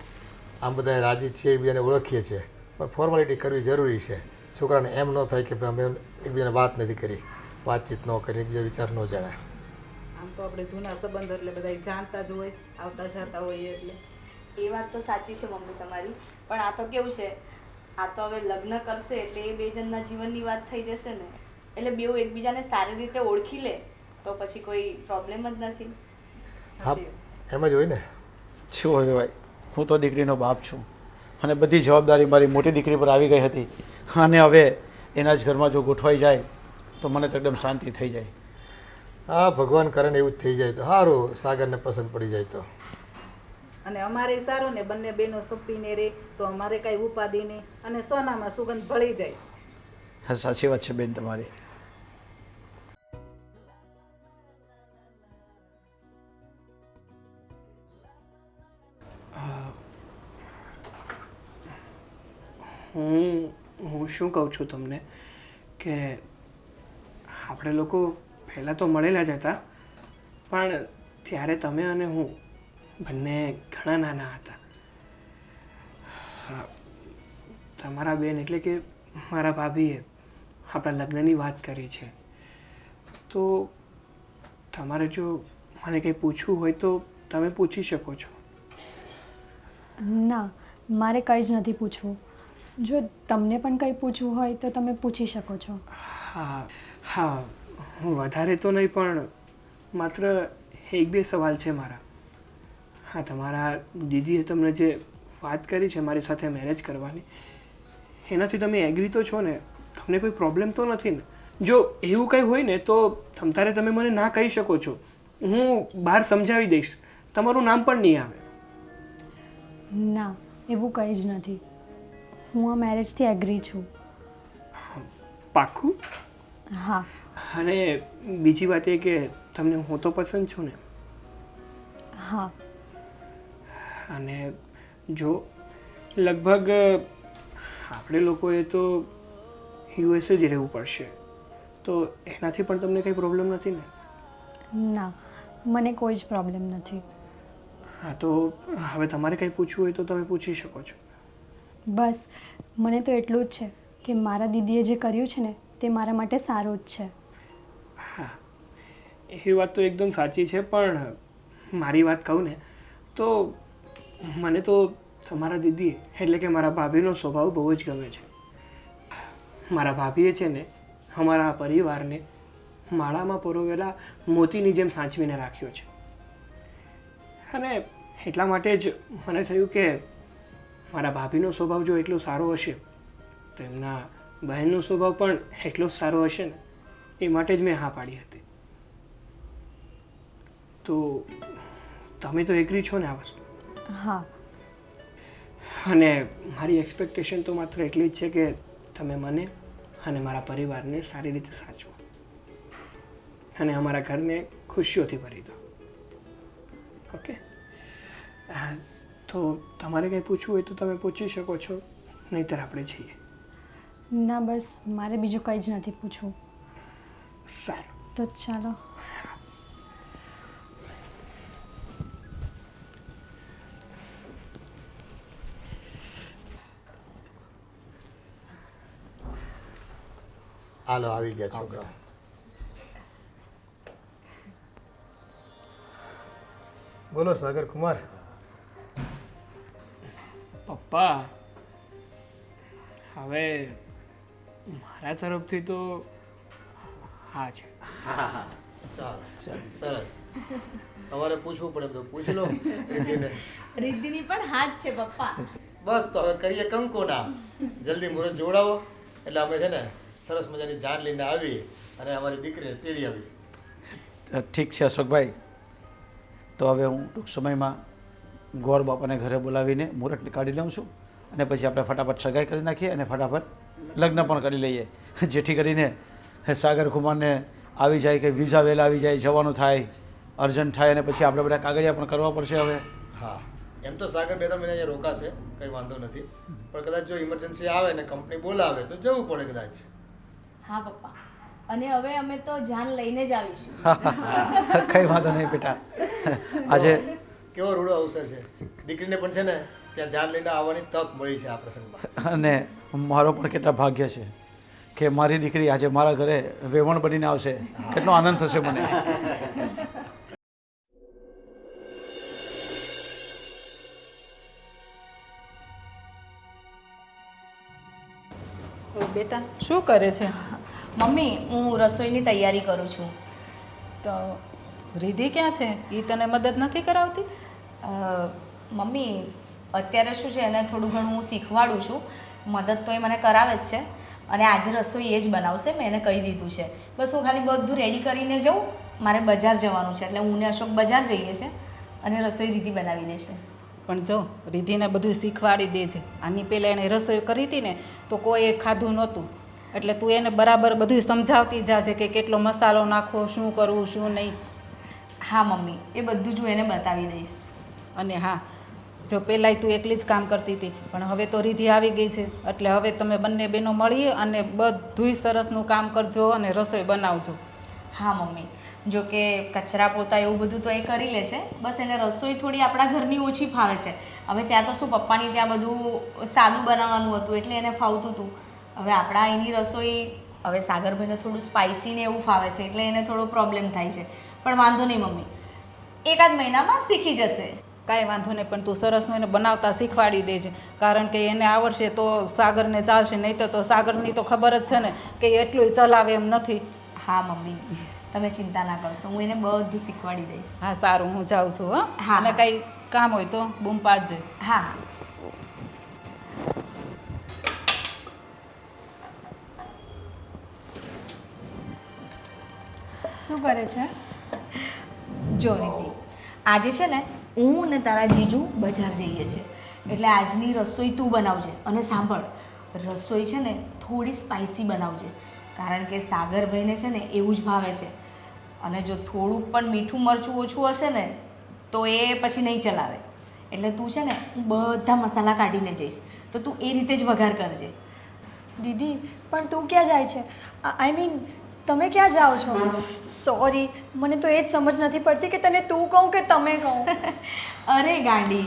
આમ બધા રાજી છીએ, એકબીજાને ઓળખીએ છીએ, પણ ફોર્માલિટી કરવી જરૂરી છે. છોકરાને એમ ન થાય કે ભાઈ અમે એકબીજાને વાત નથી કરી, વાતચીત ન કરી, એકબીજા વિચાર ન જાણ્યા. આમ તો આપણે જૂના સંબંધ એટલે બધા જાણતા જ હોય, આવતા જતા હોઈએ એટલે. એ વાત તો સાચી છે મમ્મી તમારી, પણ આ તો કેવું છે, આ તો હવે લગ્ન કરશે એટલે એ 2 જણના જીવનની વાત થઈ જશે ને, એટલે બેઉ એકબીજાને સારી રીતે ઓળખી લે તો પછી કોઈ પ્રોબ્લેમ જ નથી. હા, એમ જ હોય ને. શું હવે ભાઈ, હું તો દીકરીનો બાપ છું અને બધી જવાબદારી મારી મોટી દીકરી પર આવી ગઈ હતી, અને હવે એના જ ઘરમાં જો ગોઠવાઈ જાય તો મને તો એકદમ શાંતિ થઈ જાય. હા, ભગવાન કરે ને એવું જ થઈ જાય તો સારું. સાગરને પસંદ પડી જાય તો. અને અમારે સારું ને, બંને બહેનો સપીને રહે તો અમારે કાંઈ ઉપાધિ નહીં, અને સોનામાં સુગંધ ભળી જાય. હા, સાચી વાત છે બેન તમારી. હું શું કહું છું તમને કે આપણે લોકો પહેલાં તો મળેલા જ હતા, પણ ત્યારે તમે અને હું બંને ઘણા નાના હતા. તમારા બેન એટલે કે મારા ભાભીએ આપણા લગ્નની વાત કરી છે, તો તમારે જો મને કંઈ પૂછવું હોય તો તમે પૂછી શકો છો. ના, મારે કંઈ જ નથી પૂછવું. જો તમને પણ કંઈ પૂછવું હોય તો તમે પૂછી શકો છો. હા હા, વધારે તો નહીં, પણ માત્ર 1-2 સવાલ છે મારા. હા, તમારા દીદીએ તમને જે વાત કરી છે મારી સાથે મેરેજ કરવાની, એનાથી તમે એગ્રી તો છો ને? તમને કોઈ પ્રોબ્લેમ તો નથી ને? જો એવું કંઈ હોય ને તો તમતારે તમે મને ના કહી શકો છો, હું બહાર સમજાવી દઈશ, તમારું નામ પણ નહીં આવે. ના, એવું કંઈ જ નથી. હું આ મેરેજથી એગ્રી છું. પાક્કું? હા. અને બીજી વાત એ કે તમને હું તો પસંદ છું ને? હા. અને જો લગભગ આપણે લોકોએ તો યુએસએ જ રહેવું પડશે, તો એનાથી પણ તમને કંઈ પ્રોબ્લેમ નથી ને? ના, મને કોઈ જ પ્રોબ્લેમ નથી. હા, તો હવે તમારે કંઈ પૂછવું હોય તો તમે પૂછી શકો છો. બસ મને તો એટલું જ છે કે મારા દીદીએ જે કર્યું છે ને તે મારા માટે સારું જ છે. હા, એ વાત તો એકદમ સાચી છે, પણ મારી વાત કહું ને તો મને તો તમારા દીદી એટલે કે મારા ભાભીનો સ્વભાવ બહુ જ ગમે છે. મારા ભાભીએ છે ને અમારા પરિવારને માળામાં પરોવેલા મોતીની જેમ સાચવીને રાખ્યો છે. અને એટલા માટે જ મને થયું કે મારા ભાભીનો સ્વભાવ જો એટલો સારો હશે તો એમના બહેનનો સ્વભાવ પણ એટલો જ સારો હશે ને, એ માટે જ મેં હા પાડી હતી. તો તમે તો એગ્રી છો ને આ વસ્તુ? હા. અને મારી એક્સપેક્ટેશન તો માત્ર એટલી જ છે કે તમે મને અને મારા પરિવારને સારી રીતે સાચવો અને અમારા ઘરને ખુશીઓથી ભરી દો. ઓકે? તો તમારે કંઈ પૂછવું હોય તો તમે પૂછી શકો છો, નહીંતર આપણે જઈએ. ના બસ, મારે બીજું કંઈ જ નથી પૂછવું. સારું, તો ચાલો. હાલો આવી ગયા છોકરા. બોલો સાગર કુમાર. પપ્પા હવે મારા તરફથી તો હા છે. ચાલો સરસ. તમારે પૂછવું પડે તો પૂછી લો રીતિને. રિદ્ધિની પણ હાથ છે પપ્પા. બસ તો હવે કરીએ કંકોના. જલ્દી મુહૂર્ત જોડાવો એટલે અમે છે ને સરસ મજાની જાન લઈને આવી અને અમારી દીકરીને તેડી આવી. ઠીક છે અશોકભાઈ, તો હવે હું ટૂંક સમયમાં ગોર બાપાને ઘરે બોલાવીને મુહૂર્ત કાઢી લઉં છું અને પછી આપણે ફટાફટ સગાઈ કરી નાખીએ અને ફટાફટ લગ્ન પણ કરી લઈએ, જેથી કરીને સાગર કુમારને આવી જાય કે વિઝા વહેલા આવી જાય, જવાનું થાય, અર્જન્ટ થાય અને પછી આપણે બધા કાગળિયા પણ કરવા પડશે હવે. હા, એમ તો સાગર 2-3 મહિના અહીંયા રોકાશે, કંઈ વાંધો નથી, પણ કદાચ જો ઇમરજન્સી આવે ને કંપની બોલાવે તો જવું પડે કદાચ. હા પપ્પા, અને હવે અમે તો જાન લઈને જ આવીશું. કંઈ વાંધો નહીં બેટા. આજે કેવો રૂડો અવસર છે, દીકરીને પણ છે ને ત્યાં જાન લઈને આવવાની તક મળી છે આ પ્રસંગમાં. અને મારો પણ કેટલા ભાગ્ય છે કે મારી દીકરી આજે મારા ઘરે વેવણ બનીને આવશે. કેટલો આનંદ થશે મને. બેટા શું કરે છે? મમ્મી, હું રસોઈની તૈયારી કરું છું. તો રિધિ ક્યાં છે? એ તને મદદ નથી કરાવતી? મમ્મી, અત્યારે શું છે, એને થોડું ઘણું હું શીખવાડું છું. મદદ તો એ મને કરાવે જ છે અને આજે રસોઈ એ જ બનાવશે, મેં એને કહી દીધું છે. બસ હું ખાલી બધું રેડી કરીને જાઉં. મારે બજાર જવાનું છે એટલે હું ને અશોક બજાર જઈએ છે અને રસોઈ રિધિ બનાવી દેશે. પણ જો રિધિને બધું શીખવાડી દે છે. આની પહેલાં એણે રસોઈ કરી હતી ને તો કોઈએ ખાધું નહોતું, એટલે તું એને બરાબર બધું સમજાવતી જાજે કે કેટલો મસાલો નાખવો, શું કરવું શું નહીં. હા મમ્મી, એ બધું જ હું એને બતાવી દઈશ. અને હા, જો પહેલાંય તું એકલી જ કામ કરતી હતી પણ હવે તો રિધિ આવી ગઈ છે એટલે હવે તમે બંને બહેનો મળીએ અને બધુંય સરસનું કામ કરજો અને રસોઈ બનાવજો. હા મમ્મી, જો કે કચરા પોતા એવું બધું તો એ કરી લે છે, બસ એને રસોઈ થોડી આપણા ઘરની ઓછી ફાવે છે. હવે ત્યાં તો શું પપ્પાની ત્યાં બધું સાદું બનાવવાનું હતું એટલે એને ફાવતું હતું. હવે આપણા અહીંની રસોઈ હવે સાગરભાઈને થોડું સ્પાઇસી ને એવું ફાવે છે એટલે એને થોડો પ્રોબ્લેમ થાય છે. પણ વાંધો નહીં મમ્મી, એકાદ મહિનામાં શીખી જશે. કાંઈ વાંધો નહીં, પણ તું સરસનું એને બનાવતા શીખવાડી દેજે, કારણ કે એને આવડશે તો સાગરને ચાલશે, નહીં તો સાગરની તો ખબર જ છે ને કે એટલું ચલાવે એમ નથી. હા મમ્મી, તમે ચિંતા ના કરશો, હું એને બધું શીખવાડી દઈશ. હા સારું, હું જાઉં છું. હા. હા, અને કંઈ કામ હોય તો બૂમ પાડજે. હા. શું કરે છે? જો રીતિ, આજે છે ને હું ને તારા જીજુ બજાર જઈએ છીએ એટલે આજની રસોઈ તું બનાવજે. અને સાંભળ, રસોઈ છે ને થોડી સ્પાઇસી બનાવજે, કારણ કે સાગરભાઈને છે ને એવું જ ભાવે છે. અને જો થોડુંક પણ મીઠું મરચું ઓછું હશે ને તો એ પછી નહીં ચલાવે. એટલે તું છે ને, હું બધા મસાલા કાઢીને જઈશ તો તું એ રીતે જ વઘાર કરજે. દીદી, પણ તું ક્યાં જાય છે? આઈ મીન તમે ક્યાં જાઓ છો? સોરી, મને તો એ જ સમજ નથી પડતી કે તને તું કહું કે તમે કહું. અરે ગાંડી,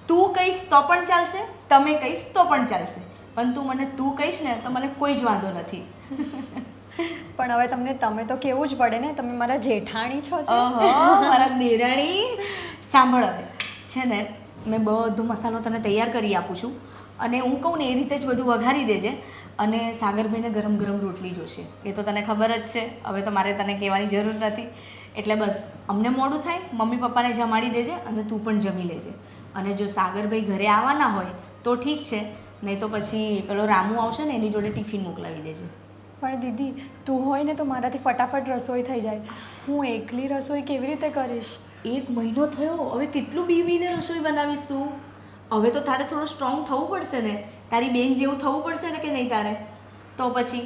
તું કહીશ તો પણ ચાલશે, તમે કહીશ તો પણ ચાલશે, પણ તું મને તું કહીશ ને તો મને કોઈ જ વાંધો નથી. પણ હવે તમને તમે તો કેવું જ પડે ને, તમે મારા જેઠાણી છો. ઓહો, મારા દેરાણી. સાંભળ, હવે છે ને મેં બધો મસાલો તને તૈયાર કરી આપું છું અને હું કહું ને એ રીતે જ બધું વઘારી દેજે. અને સાગરભાઈને ગરમ ગરમ રોટલી જોશે. એ તો તને ખબર જ છે, હવે તો મારે તને કહેવાની જરૂર નથી. એટલે બસ અમને મોડું થાય, મમ્મી પપ્પાને જમાડી દેજે અને તું પણ જમી લેજે. અને જો સાગરભાઈ ઘરે આવવાના હોય તો ઠીક છે, નહીં તો પછી પેલો રામુ આવશે ને એની જોડે ટિફિન મોકલાવી દેજે. પણ દીદી તું હોય ને તો મારાથી ફટાફટ રસોઈ થઈ જાય. હું એકલી રસોઈ કેવી રીતે કરીશ? 1 મહિનો થયો, હવે કેટલું બીવીને રસોઈ બનાવીશ તું? હવે તો તારે થોડું સ્ટ્રોંગ થવું પડશે ને, તારી બેન જેવું થવું પડશે ને કે નહીં તારે? તો પછી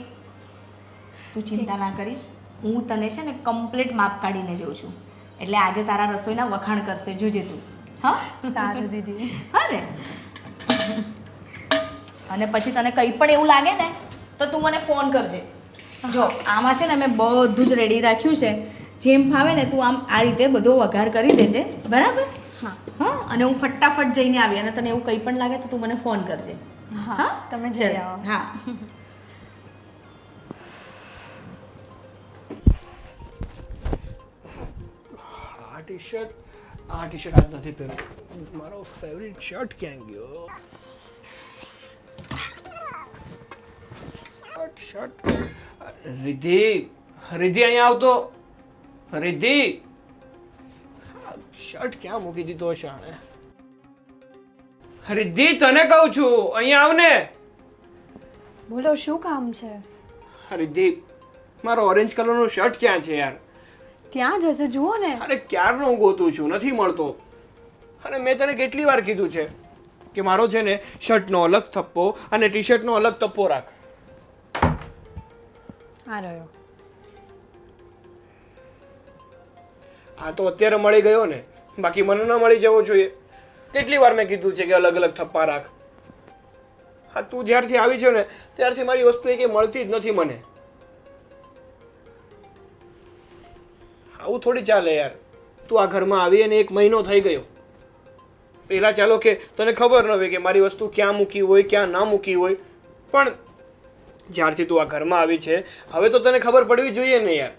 તું ચિંતા ના કરીશ, હું તને છે ને કમ્પ્લીટ માપ કાઢીને જોઉં છું. એટલે આજે તારા રસોઈના વખાણ કરશે, જોજે તું. હા સારું દીદી. હા ને. અને પછી તને કંઈ પણ એવું લાગે ને તો તું મને ફોન કરજે. જો આમાં છે ને મેં બધું જ રેડી રાખ્યું છે, જેમ ફાવે ને તું આમ આ રીતે બધો વઘાર કરી દેજે, બરાબર? હા હા, અને હું ફટાફટ જઈને આવી, અને તને એવું કંઈ પણ લાગે તો તું મને ફોન કરજે. હા તમે જઈ ચાલ. આવો. હા. આ ટી શર્ટ આજ નથી પહેરવું. મારો ફેવરિટ શર્ટ ક્યાં ગયો? શર્ટ રિદ્ધિ અહીંયા આવતો. રિદ્ધિ, શર્ટ ક્યાં મૂકી દીધો છે આણે? રિદ્ધિ તને કહું છું, અહીંયા આવ ને. બોલો શું કામ છે? રિદ્ધિ, મારો ઓરેન્જ કલરનો શર્ટ ક્યાં છે યાર? ત્યાં જશે જુઓ ને. અરે ક્યારનો હું ગોતું છું, નથી મળતો. અને મેં તને કેટલી વાર કીધું છે કે મારો છે ને શર્ટનો અલગ થપ્પો અને ટી શર્ટનો અલગ થપ્પો રાખ. આ રહ્યો. આ તો અત્યારે મળી ગયો ને, બાકી મને ન મળી જવો જોઈએ. કેટલી વાર મેં કીધું છે કે અલગ અલગ થપ્પા રાખ. હા, તું જ્યારથી આવી છે ને ત્યારથી મારી વસ્તુ એ કંઈ મળતી જ નથી મને. આવું થોડી ચાલે યાર. તું આ ઘરમાં આવી અને 1 મહિનો થઈ ગયો. પહેલાં ચાલો કે તને ખબર ન હોય કે મારી વસ્તુ ક્યાં મૂકી હોય, ક્યાં ના મૂકી હોય, પણ જ્યારથી તું આ ઘરમાં આવી છે હવે તો તને ખબર પડવી જોઈએ ને યાર.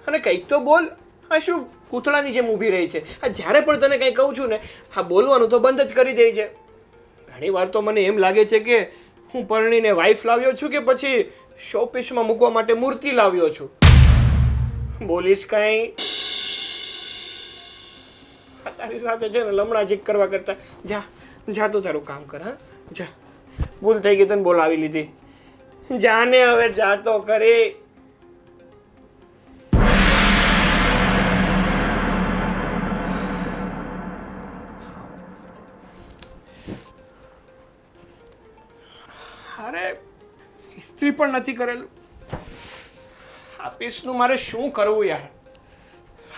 અને કંઈક તો બોલ. આ શું પૂતળાની જેમ ઊભી રહી છે? આ જ્યારે પણ તને કંઈ કહું છું ને, હા બોલવાનું તો બંધ જ કરી દે છે. ઘણી વાર તો મને એમ લાગે છે કે હું પરણીને વાઈફ લાવ્યો છું કે પછી શોપીસમાં મૂકવા માટે મૂર્તિ લાવ્યો છું. બોલીશ કાંઈ? તારી સાથે છે ને લમણા જીક કરવા કરતા જા તો તારું કામ કર. હા જા, ભૂલ થઈ ગઈ તને બોલાવી લીધી. જાને હવે જા તો કરે. અરે ઇસ્ત્રી પણ નથી કરેલું. આ પીસનું મારે શું કરવું યાર?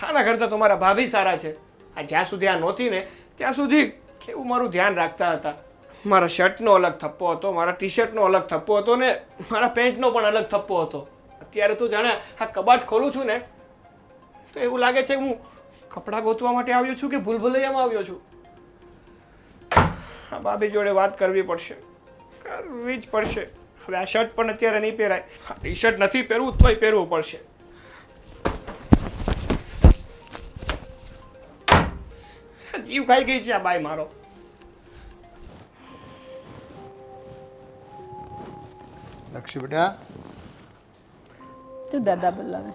આના કરતાં તો મારા ભાભી સારા છે. આ જ્યાં સુધી આ નહોતી ને ત્યાં સુધી કેવું મારું ધ્યાન રાખતા હતા. મારા શર્ટનો અલગ થપ્પો હતો, મારા ટી શર્ટનો અલગ થપ્પો હતો ને મારા પેન્ટનો પણ અલગ થપ્પો હતો. અત્યારે તો જાણે આ કબાટ ખોલું છું ને તો એવું લાગે છે હું કપડાં ગોતવા માટે આવ્યો છું કે ભૂલભુલૈયામાં આવ્યો છું. આ ભાભી જોડે વાત કરવી પડશે, કરવી જ પડશે. હવે આ શર્ટ પણ અત્યારે નહીં પહેરાય. ટી શર્ટ નથી પહેરવું તોય પહેરવું પડશે. જીવ ખાઈ ગઈ છે આ બાઈ મારો. લક્ષ્મી બેટા, તું દાદા બોલાવે.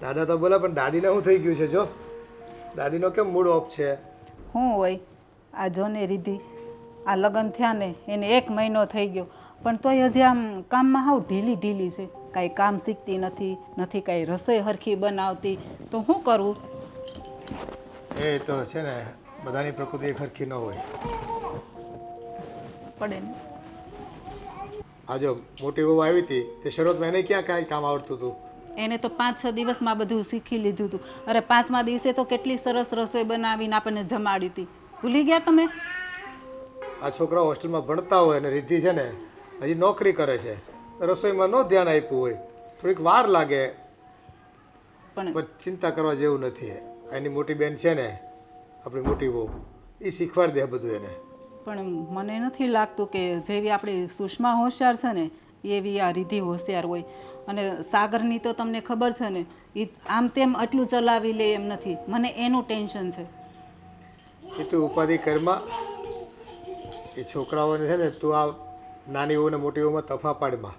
દાદા તો બોલા પણ દાદીને શું થઈ ગયું છે? જો દાદીનો કેમ મૂડ ઓફ છે? શું હોય આ જોને રીધી, આ લગ્ન થયા ને એને 1 મહિનો થઈ ગયો, પણ તોય હજી આમ કામમાં હાવ ઢીલી છે. કાંઈ કામ શીખતી નથી કાંઈ રસોઈ હરખી બનાવતી. તો શું કરવું? એ તો છે ને બધાની પ્રકૃતિ એક હરખી ન હોય. પડે ને. આ જો મોટી વહુ આવી હતી તે શરૂઆતમાં એને ક્યાં કાંઈ કામ આવડતું હતું? એને તો 5-6 દિવસમાં બધું શીખી લીધું હતું. અરે 5મા દિવસે તો કેટલી સરસ રસોઈ બનાવીને આપણને જમાડી હતી. ભૂલી ગયા તમે? આ છોકરાઓ હોસ્ટેલમાં ભણતા હોય અને રિદ્ધિ છે ને હજી નોકરી કરે છે, રસોઈમાં ન ધ્યાન આપ્યું હોય, થોડીક વાર લાગે, પણ ચિંતા કરવા જેવું નથી. એની મોટી બેન છે ને આપણી મોટી વહુ, એ શીખવાડી દે બધું એને. પણ મને નથી લાગતું કે જેવી આપણી સુષ્મા હોશિયાર છે ને એવી આ રિદ્ધિ હોશિયાર હોય. અને સાગરની તો તમને ખબર છે ને, એ આમ તેમ આટલું ચલાવી લે એમ નથી. મને એનું ટેન્શન છે. એ તું ઉપાધિ કરમાં, એ છોકરાઓને છે ને તું આ નાની વહુ ને મોટી વહુમાં તફાપાડમાં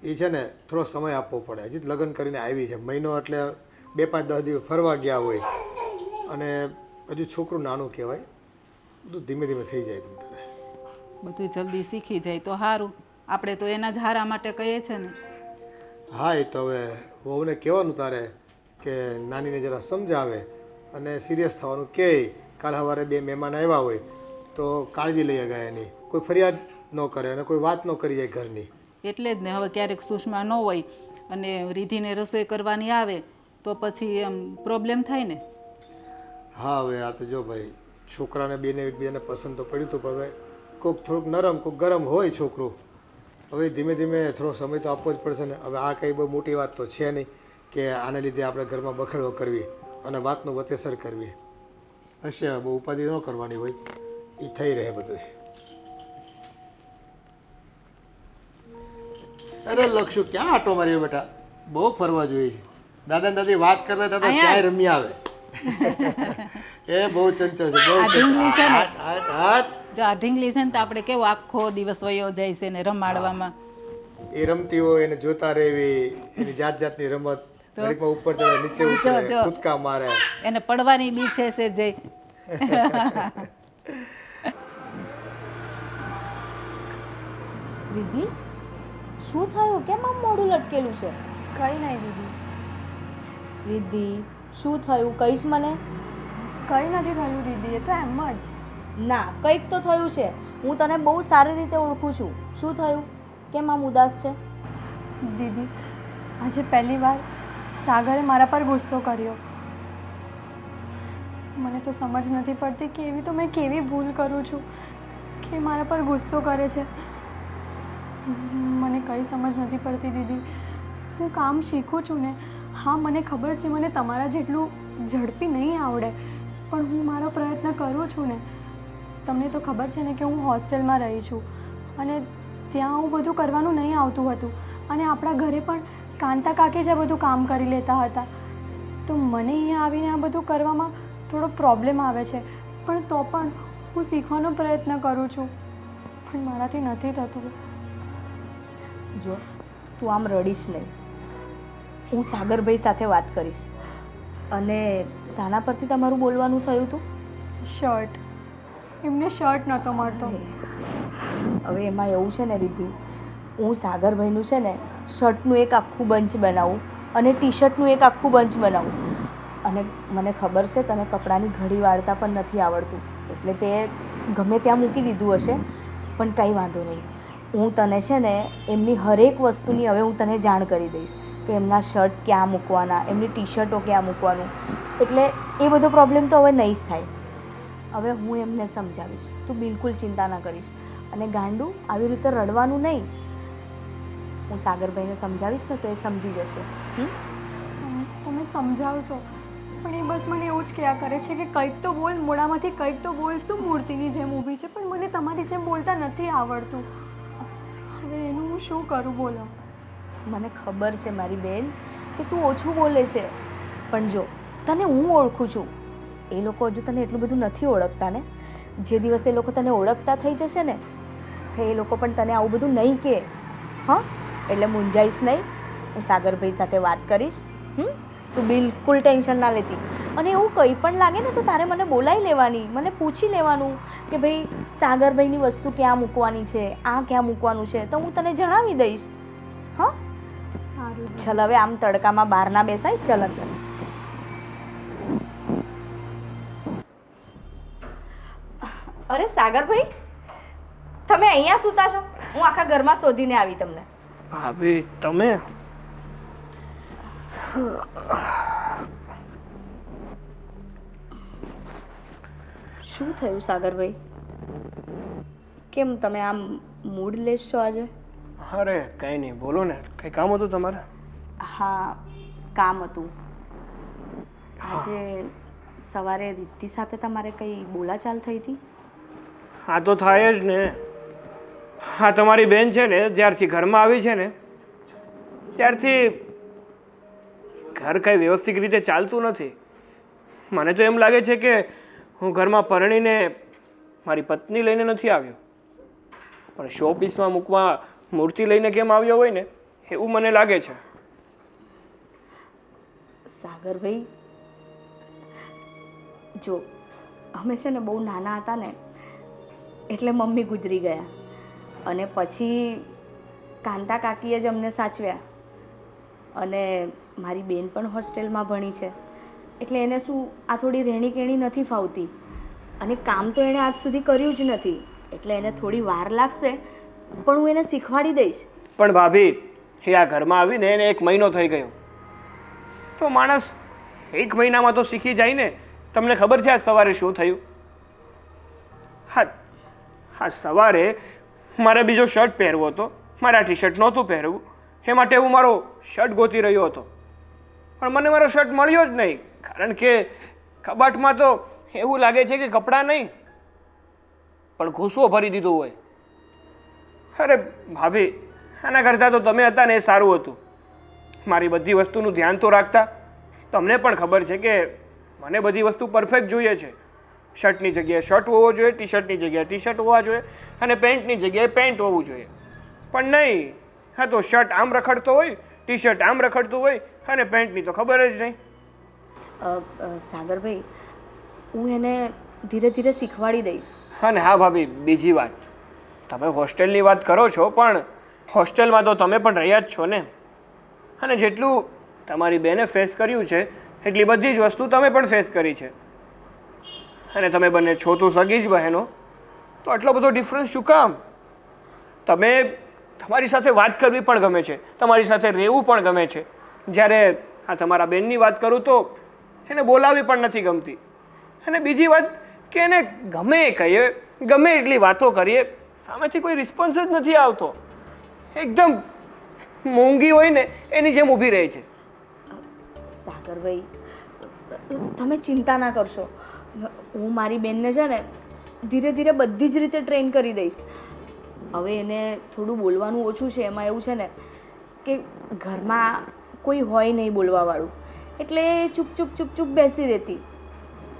એ છે ને થોડો સમય આપવો પડે. હજી જ લગ્ન કરીને આવી છે, મહિનો એટલે 2-5-10 દિવસ ફરવા ગયા હોય અને હજુ છોકરું નાનું કહેવાય. બધું ધીમે ધીમે થઈ જાય. તમ તારે બધું જલ્દી શીખી જાય તો સારું. આપણે તો એના જ હારા માટે કહીએ છે ને. હા, એ તો હવે વહુને કહેવાનું તારે કે નાનીને જરા સમજાવે અને સિરિયસ થવાનું કહે. કાલ સવારે 2 મહેમાન આવ્યા હોય તો કાળજી લઈ ગયા એની, કોઈ ફરિયાદ ન કરે અને કોઈ વાત ન કરી જાય ઘરની. એટલે જ ને હવે ક્યારેક સુષ્મા ન હોય અને રીધિને રસોઈ કરવાની આવે તો પછી એમ પ્રોબ્લેમ થાય ને. હા, હવે આ તો જો ભાઈ છોકરાને બેને પસંદ તો પડ્યું હતું, પણ હવે કોઈક થોડુંક નરમ કોઈક ગરમ હોય છોકરું. હવે ધીમે ધીમે થોડો સમય તો આપવો જ પડશે ને. હવે આ કંઈ બહુ મોટી વાત તો છે નહીં કે આને લીધે આપણે ઘરમાં બખેડો કરવી અને વાતનું વતેસર કરવી. હશે બહુ ઉપાધિ ન કરવાની હોય, એ થઈ રહે બધું. અરે લક્ષુ ક્યાં આટો માર્યો બેટા? બહુ ફરવા જોઈએ છે. દાદા દાદી વાત કરતા હતા ક્યાંય રમી આવે. એ બહુ ચંચળ છે, બહુ ઢીંગલી છે ને. હાટ. જો આ ઢીંગલી છે ને તો આપણે કેવો આખો દિવસ વયો જાય છે ને રમાડવામાં. એ રમતી હોય એને જોતા રહેવી, એની જાત જાતની રમત, ઘડીકમાં ઉપર ચડે નીચે ઉતરે, કૂદકા મારે. એને પડવાની બી છે જઈ. વિધિ, શું થયું? કેમ આમ મોઢું લટકેલું છે? કંઈ નહીં દીદી, વિધિ, શું થયું? કહીશ મને? કંઈ નથી થયું દીદી, એ તો એમ જ. ના, કંઈક તો થયું છે. હું તને બહુ સારી રીતે ઓળખું છું. શું થયું? કેમ આમ ઉદાસ છે? દીદી, આજે પહેલી વાર સાગરે મારા પર ગુસ્સો કર્યો. મને તો સમજ નથી પડતી કે એવી તો મેં કેવી ભૂલ કરું છું કે મારા પર ગુસ્સો કરે છે. મને કંઈ સમજ નથી પડતી દીદી. હું કામ શીખું છું ને. હા, મને ખબર છે મને તમારા જેટલું ઝડપી નહીં આવડે, પણ હું મારો પ્રયત્ન કરું છું ને. તમને તો ખબર છે ને કે હું હોસ્ટેલમાં રહી છું અને ત્યાં આવું બધું કરવાનું નહીં આવતું હતું અને આપણા ઘરે પણ કાંતા કાકી જ આ બધું કામ કરી લેતા હતા. તો મને અહીંયા આવીને આ બધું કરવામાં થોડો પ્રોબ્લેમ આવે છે, પણ તો પણ હું શીખવાનો પ્રયત્ન કરું છું, પણ મારાથી નથી થતું. જો, તું આમ રડીશ નહીં. હું સાગરભાઈ સાથે વાત કરીશ. અને શાના પરથી તમારું બોલવાનું થયું હતું? શર્ટ. એમને શર્ટ નહોતો મળતો. હવે એમાં એવું છે ને રીતિ, હું સાગરભાઈનું છે ને શર્ટનું એક આખું બંચ બનાવું અને ટી શર્ટનું એક આખું બંચ બનાવું. અને મને ખબર છે તને કપડાની ઘડી વાળતા પણ નથી આવડતું, એટલે તે ગમે ત્યાં મૂકી દીધું હશે, પણ કંઈ વાંધો નહીં. હું તને છે ને એમની હરેક વસ્તુની હવે હું તને જાણ કરી દઈશ કે એમના શર્ટ ક્યાં મૂકવાના, એમની ટી શર્ટો ક્યાં મૂકવાનું. એટલે એ બધો પ્રોબ્લેમ તો હવે નહીં જ થાય. હવે હું એમને સમજાવીશ, તું બિલકુલ ચિંતા ના કરીશ. અને ગાંડું આવી રીતે રડવાનું નહીં. હું સાગરભાઈને સમજાવીશ ને તો એ સમજી જશે. તમે સમજાવશો, પણ એ બસ મને એવું જ કહ્યા કરે છે કે કંઈક તો બોલ, મોઢામાંથી કંઈક તો બોલ. શું મૂર્તિની જેમ ઊભી છે, પણ મને તમારી જેમ બોલતા નથી આવડતું. હવે એનું હું શું કરું બોલો? મને ખબર છે મારી બેન કે તું ઓછું બોલે છે, પણ જો તને હું ઓળખું છું. એ લોકો હજુ તને એટલું બધું નથી ઓળખતા ને. જે દિવસે એ લોકો તને ઓળખતા થઈ જશે ને તો એ લોકો પણ તને આવું બધું નહીં કહે. હા, એટલે મૂંઝાઈશ નહીં. હું સાગરભાઈ સાથે વાત કરીશ. તું બિલકુલ ટેન્શન ના લેતી. અને એવું કંઈ પણ લાગે ને તો તારે મને બોલાવી લેવાની, મને પૂછી લેવાનું કે ભાઈ સાગરભાઈની વસ્તુ ક્યાં મૂકવાની છે, આ ક્યાં મૂકવાનું છે, તો હું તને જણાવી દઈશ. હા, સારું. ચલ હવે આમ તડકામાં બહાર ના બેસાય. ચલ અંદર. અરે સાગરભાઈ, તમે અહીંયા સૂતા છો? હું આખા ઘરમાં શોધીને આવી તમને. ભાભી તમે? શું થયું સાગરભાઈ? કેમ તમે આમ મૂડલેસ છો આજે? અરે કંઈ નહીં, બોલો ને. કંઈ કામ હતું તમારે? હા, કામ હતું. આજે સવારે રીતિ સાથે તમારે કંઈ બોલાચાલ થઈ હતી? હા તો થાય જ ને. હા, તમારી બેન છે ને જ્યારથી ઘરમાં આવી છે ને ત્યારથી ઘર કંઈ વ્યવસ્થિત રીતે ચાલતું નથી. મને તો એમ લાગે છે કે હું ઘરમાં પરણીને મારી પત્ની લઈને નથી આવ્યો. પણ શો પીસમાં મૂકવા મૂર્તિ લઈને કેમ આવ્યો હોય ને એવું મને લાગે છે. સાગરભાઈ, જો અમે છે ને બહુ નાના હતા ને એટલે મમ્મી ગુજરી ગયા અને પછી કાંતા કાકીએ જ અમને સાચવ્યા અને મારી બેન પણ હોસ્ટેલમાં ભણી છે એટલે એને શું આ થોડી રહેણી કેણી નથી ફાવતી અને કામ તો એણે આજ સુધી કર્યું જ નથી એટલે એને થોડી વાર લાગશે પણ હું એને શીખવાડી દઈશ. પણ ભાભી, એ આ ઘરમાં આવીને એને 1 મહિનો થઈ ગયો તો માણસ 1 મહિનામાં તો શીખી જાય ને. તમને ખબર છે આજ સવારે શું થયું? હા, સવારે મારે બીજો શર્ટ પહેરવો હતો, મારે આ ટી શર્ટ નહોતું પહેરવું, એ માટે હું મારો શર્ટ ગોતી રહ્યો હતો પણ મને મારો શર્ટ મળ્યો જ નહીં કારણ કે કબાટમાં તો એવું લાગે છે કે કપડાં નહીં પણ ઘૂસવો ભરી દીધું હોય. અરે ભાભી, આના કરતાં તો તમે હતા ને એ સારું હતું. મારી બધી વસ્તુનું ધ્યાન તો રાખતા. તમને પણ ખબર છે કે મને બધી વસ્તુ પરફેક્ટ જોઈએ છે. શર્ટની જગ્યાએ શર્ટ હોવો જોઈએ, ટી શર્ટની જગ્યાએ ટી શર્ટ હોવા જોઈએ અને પેન્ટની જગ્યાએ પેન્ટ હોવું જોઈએ. પણ નહીં, હા તો શર્ટ આમ રખડતો હોય, ટી શર્ટ આમ રખડતું હોય અને પેન્ટની તો ખબર જ નહીં. સાગરભાઈ, હું એને ધીરે ધીરે શીખવાડી દઈશ. અને હા ભાભી, બીજી વાત, તમે હોસ્ટેલની વાત કરો છો પણ હોસ્ટેલમાં તો તમે પણ રહ્યા જ છો ને અને જેટલું તમારી બેને ફેસ કર્યું છે એટલી બધી જ વસ્તુ તમે પણ ફેસ કરી છે અને તમે બંને છો તો સગી જ બહેનો તો આટલો બધો ડિફરન્સ શું કામ? તમે તમારી સાથે વાત કરવી પણ ગમે છે, તમારી સાથે રહેવું પણ ગમે છે, જ્યારે આ તમારા બેનની વાત કરું તો એને બોલાવવી પણ નથી ગમતી અને બીજી વાત કે એને ગમે એ કહીએ, ગમે એટલી વાતો કરીએ, સામેથી કોઈ રિસ્પોન્સ જ નથી આવતો. એકદમ મોંઘી હોય ને એની જેમ ઊભી રહે છે. સાગરભાઈ, તમે ચિંતા ના કરશો. હું મારી બેનને છે ને ધીરે ધીરે બધી જ રીતે ટ્રેન કરી દઈશ. હવે એને થોડું બોલવાનું ઓછું છે. એમાં એવું છે ને કે ઘરમાં કોઈ હોય નહીં બોલવાવાળું એટલે ચૂપ ચૂપ ચૂપ ચૂપ બેસી રહેતી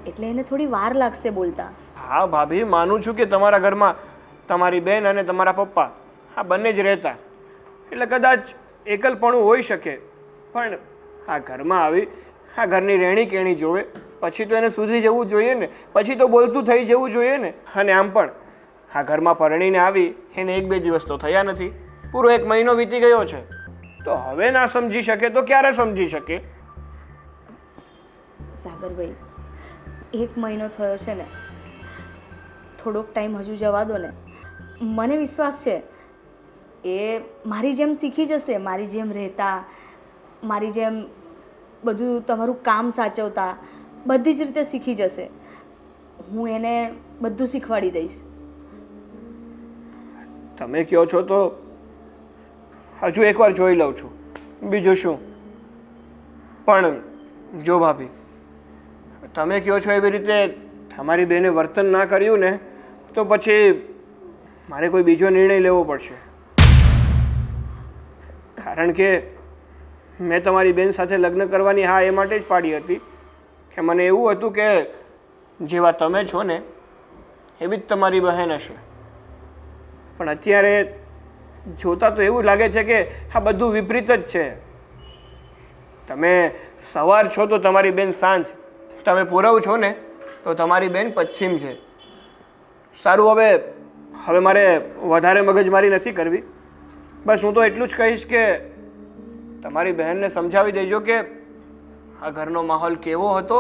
એટલે એને થોડી વાર લાગશે બોલતા. હા ભાભી, માનું છું કે તમારા ઘરમાં તમારી બેન અને તમારા પપ્પા આ બંને જ રહેતા એટલે કદાચ એકલપણું હોઈ શકે પણ આ ઘરમાં આવી આ ઘરની રહેણી કેણી જોવે પછી તો એને સુધરી જવું જોઈએ ને, પછી તો બોલતું થઈ જવું જોઈએ ને. અને આમ પણ આ ઘરમાં પરણીને આવી એને 1-2 દિવસ તો થયા નથી, પૂરો 1 મહિનો વીતી ગયો છે તો હવે ના સમજી શકે તો ક્યારે સમજી શકે? સાગરભાઈ, 1 મહિનો થયો છે ને, થોડોક ટાઈમ હજુ જવા દો ને. મને વિશ્વાસ છે એ મારી જેમ શીખી જશે, મારી જેમ રહેતા, મારી જેમ બધું તમારું કામ સાચવતા, બધી જ રીતે શીખી જશે. હું એને બધું શીખવાડી દઈશ. તમે કહો છો તો હજુ એકવાર જોઈ લઉં છું, બીજું શું. પણ જો ભાભી, તમે કહો છો એવી રીતે તમારી બેને વર્તન ના કર્યું ને તો પછી મારે કોઈ બીજો નિર્ણય લેવો પડશે. કારણ કે મેં તમારી બેન સાથે લગ્ન કરવાની હા એ માટે જ પાડી હતી કે મને એવું હતું કે જેવા તમે છો ને એવી જ તમારી બહેન હશે. પણ અત્યારે જોતાં તો એવું લાગે છે કે આ બધું વિપરીત જ છે. તમે સવાર છો તો તમારી બેન સાંજ, તમે પૂરવ છો ને તો તમારી બેન પશ્ચિમ છે. સારું, હવે મારે વધારે મગજમારી નથી કરવી. બસ હું તો એટલું જ કહીશ કે તમારી બહેનને સમજાવી દેજો કે આ ઘરનો માહોલ કેવો હતો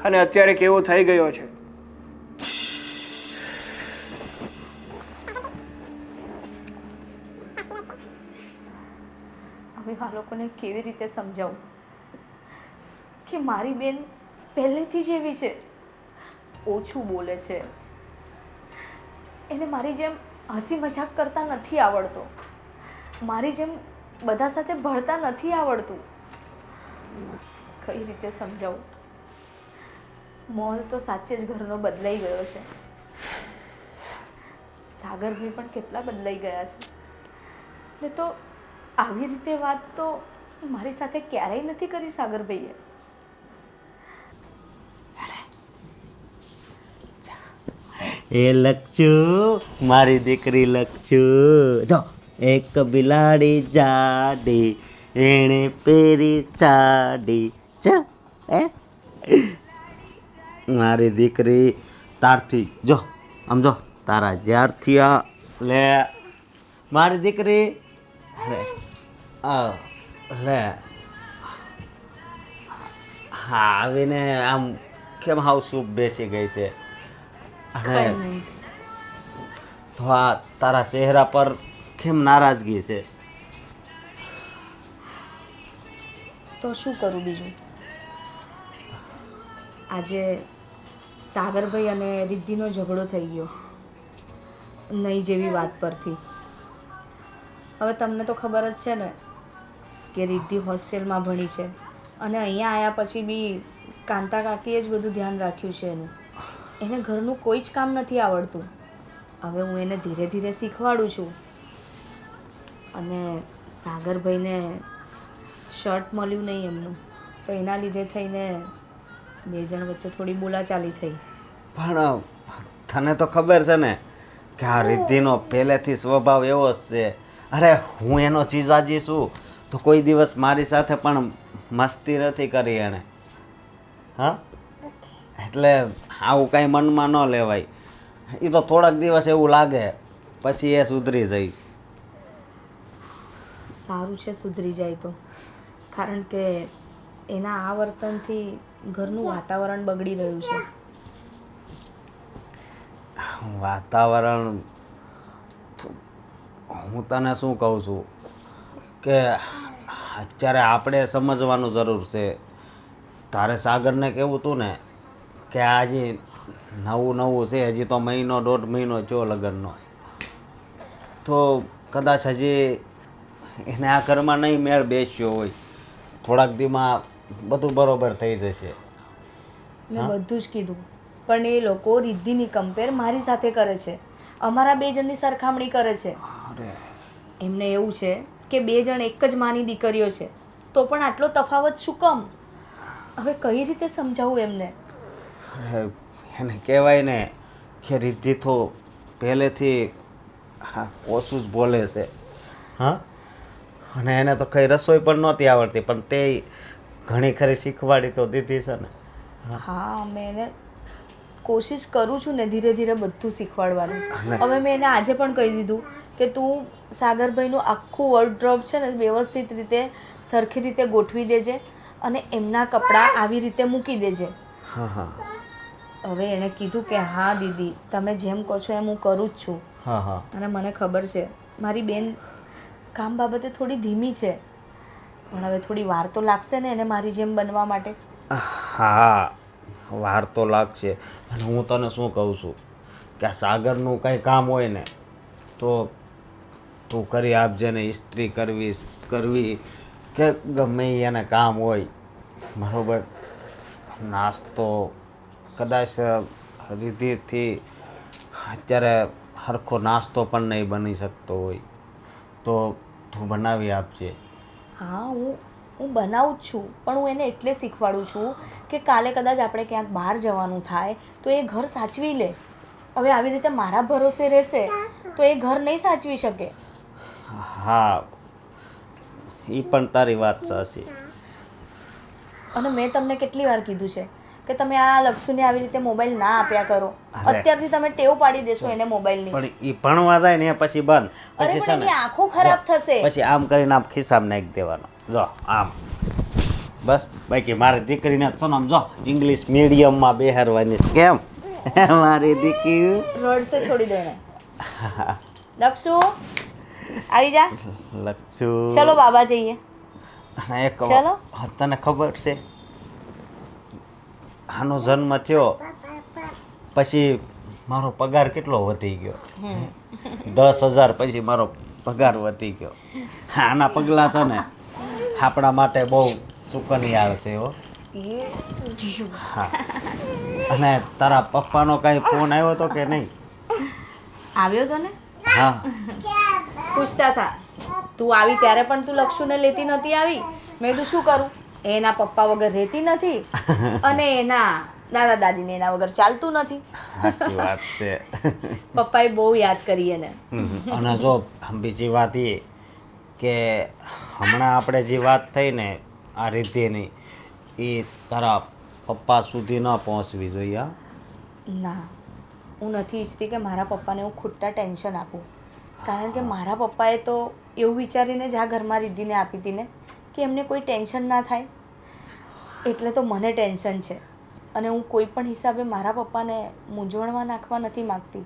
અને અત્યારે કેવો થઈ ગયો છે. હવે આ લોકોને કેવી રીતે સમજાવું કે મારી બેન પહેલેથી જ એવી છે, ઓછું બોલે છે, એને મારી જેમ હસી મજાક કરતા નથી આવડતો, મારી જેમ બધા સાથે ભળતા નથી આવડતું. કઈ રીતે સમજાવું? માહોલ તો સાચે જ ઘરનો બદલાઈ ગયો છે. સાગરભાઈ પણ કેટલા બદલાઈ ગયા છે. ને તો આવી રીતે વાત તો મારી સાથે ક્યારેય નથી કરી સાગરભાઈએ. એ લક્ષુ મારી દીકરી લક્ષુ જો એક બિલાડી જાડી એણે પેરી ચાડી ચ એ મારી દીકરી તારથી જો આમ જો તારા જ્યારથી આ લે મારી દીકરી લે લે હા આવીને આમ કેમ હાવ સૂપ બેસી ગઈ છે અને તો આ તારા ચહેરા પર કેમ નારાજગી છે તો શું કરું બીજું? આજે સાગરભાઈ અને રિદ્ધિનો ઝઘડો થઈ ગયો નહીં જેવી વાત પરથી. હવે તમને તો ખબર જ છે ને કે રિદ્ધિ હોસ્ટેલમાં ભણી છે અને અહીંયા આવ્યા પછી બી કાંતા કાકીએ જ બધું ધ્યાન રાખ્યું છે એનું. એને ઘરનું કોઈ જ કામ નથી આવડતું. હવે હું એને ધીરે ધીરે શીખવાડું છું. અને સાગરભાઈને શર્ટ મળ્યું નહીં એમનું, તો એના લીધે થઈને બે જણ વચ્ચે થોડી બોલાચાલી થઈ. પણ તને તો ખબર છે ને કે આ રિદ્ધિનો પહેલેથી સ્વભાવ એવો જ છે. અરે હું એનો ચીજાજી છું તો કોઈ દિવસ મારી સાથે પણ મસ્તી નથી કરી એણે. હા એટલે આવું કાંઈ મનમાં ન લેવાય. એ તો થોડાક દિવસ એવું લાગે પછી એ સુધરી જઈશ. સારું છે સુધરી જાય તો, કારણ કે એના આ વર્તનથી ઘરનું વાતાવરણ બગડી રહ્યું છે. વાતાવરણ હું તને શું કહું છું કે અત્યારે આપણે સમજવાનું જરૂર છે. તારે સાગરને કહેવું હતું ને કે આ હજી નવું નવું છે, હજી તો મહિનો દોઢ મહિનો થયો લગ્નનો, તો કદાચ હજી એને આ ઘરમાં નહીં મેળ બેસ્યો હોય. થોડાક દીમાં બધું બરોબર થઈ જશે. મેં બધું જ કીધું, પણ એ લોકો રિદ્ધિની કમ્પેર મારી સાથે કરે છે, અમારા બે જણની સરખામણી કરે છે. એમને એવું છે કે બે જણ એક જ માની દીકરીઓ છે, તો પણ આટલો તફાવત શું કામ? હવે કઈ રીતે સમજાવું એમને? એને કહેવાય ને કે રિદ્ધિ તો પહેલેથી ઓછું જ બોલે છે. હા, અને એને તો કઈ રસોઈ પણ નહોતી આવડતી, પણ તે ઘણી ખરી શીખવાડી તો દીધી છે ને. હા, મેં એને કોશિશ કરું છું ને ધીરે ધીરે બધું શીખવાડવાનું. હવે મેં એને આજે પણ કહી દીધું કે તું સાગરભાઈનું આખું વોર્ડરોબ છે ને વ્યવસ્થિત રીતે સરખી રીતે ગોઠવી દેજે અને એમના કપડાં આવી રીતે મૂકી દેજે. હા હા. હવે એણે કીધું કે હા દીદી, તમે જેમ કહો છો એમ હું કરું જ છું. હા હા. અને મને ખબર છે મારી બેન કામ બાબતે થોડી ધીમી છે, પણ હવે થોડી વાર તો લાગશે ને એને મારી જેમ બનવા માટે. હા, વાર તો લાગશે. અને હું તને શું કહું છું કે આ સાગરનું કંઈ કામ હોય ને તો તું કરી આપજે ને. ઇસ્ત્રી કરવી કે ગમે એને કામ હોય બરાબર. નાસ્તો કદાચ રીતિથી અત્યારે સરખો નાસ્તો પણ નહીં બની શકતો હોય તો તું બનાવી આપજે. હા, હું બનાવું જ છું, પણ હું એને એટલે શીખવાડું છું કે કાલે કદાચ આપણે ક્યાંક બહાર જવાનું થાય તો એ ઘર સાચવી લે. હવે આવી રીતે મારા ભરોસે રહેશે તો એ ઘર નહીં સાચવી શકે. હા, એ પણ તારી વાત સાચી. અને મેં તમને કેટલી વાર કીધું છે કે તમે આ લક્ષુને આવી રીતે મોબાઈલ ના આપ્યા કરો. અત્યારથી તમે ટેવ પાડી દેશો એને મોબાઈલની. પણ એ ભણવા જાય ને પછી બંધ, અરે પછી પણ છે ને એની આંખો ખરાબ થશે. પછી આમ કરીને આમ ખિસ્સામાં નાખી દેવાનો. જો આમ બસ. બાકી મારી દીકરીને છે ને આમ જો ઇંગ્લિશ મીડિયમમાં બેહારવાની. કેમ મારી દીકરી રડશે? છોડી દો એને. લક્ષુ આવી જા. લક્ષુ ચલો બાબા જઈએ. અને એક ચલો. તને ખબર છે આનો જન્મ થયો પછી મારો પગાર કેટલો વધી ગયો? 10,000 પછી મારો પગાર વધી ગયો. આના પગલાં છે ને આપણા માટે બહુ સુકનિયાળ છે હો. હા. અને તારા પપ્પાનો કાંઈ ફોન આવ્યો હતો કે નહીં? આવ્યો તો ને. હા. પૂછતા હતા તું આવી ત્યારે પણ તું લક્ષુને લેતી નથી આવી. મેં કીધું શું કરું, એના પપ્પા વગર રહેતી નથી અને એના દાદા દાદીને એના વગર ચાલતું નથી. સાચી વાત છે. પપ્પાએ બહુ યાદ કરી એને. અને જો બીજી વાત એ કે હમણાં આપણે જે વાત થઈ ને આ રીતેની એ તારા પપ્પા સુધી ન પહોંચવી જોઈએ. હા, ના, હું નથી ઈચ્છતી કે મારા પપ્પાને હું ખોટા ટેન્શન આપું. કારણ કે મારા પપ્પાએ તો એવું વિચારીને જ આ ઘરમાં રિદ્ધિને આપી હતી ને કે એમને કોઈ ટેન્શન ના થાય. એટલે તો મને ટેન્શન છે. અને હું કોઈ પણ હિસાબે મારા પપ્પાને મૂંઝવણમાં નાખવા નથી માગતી.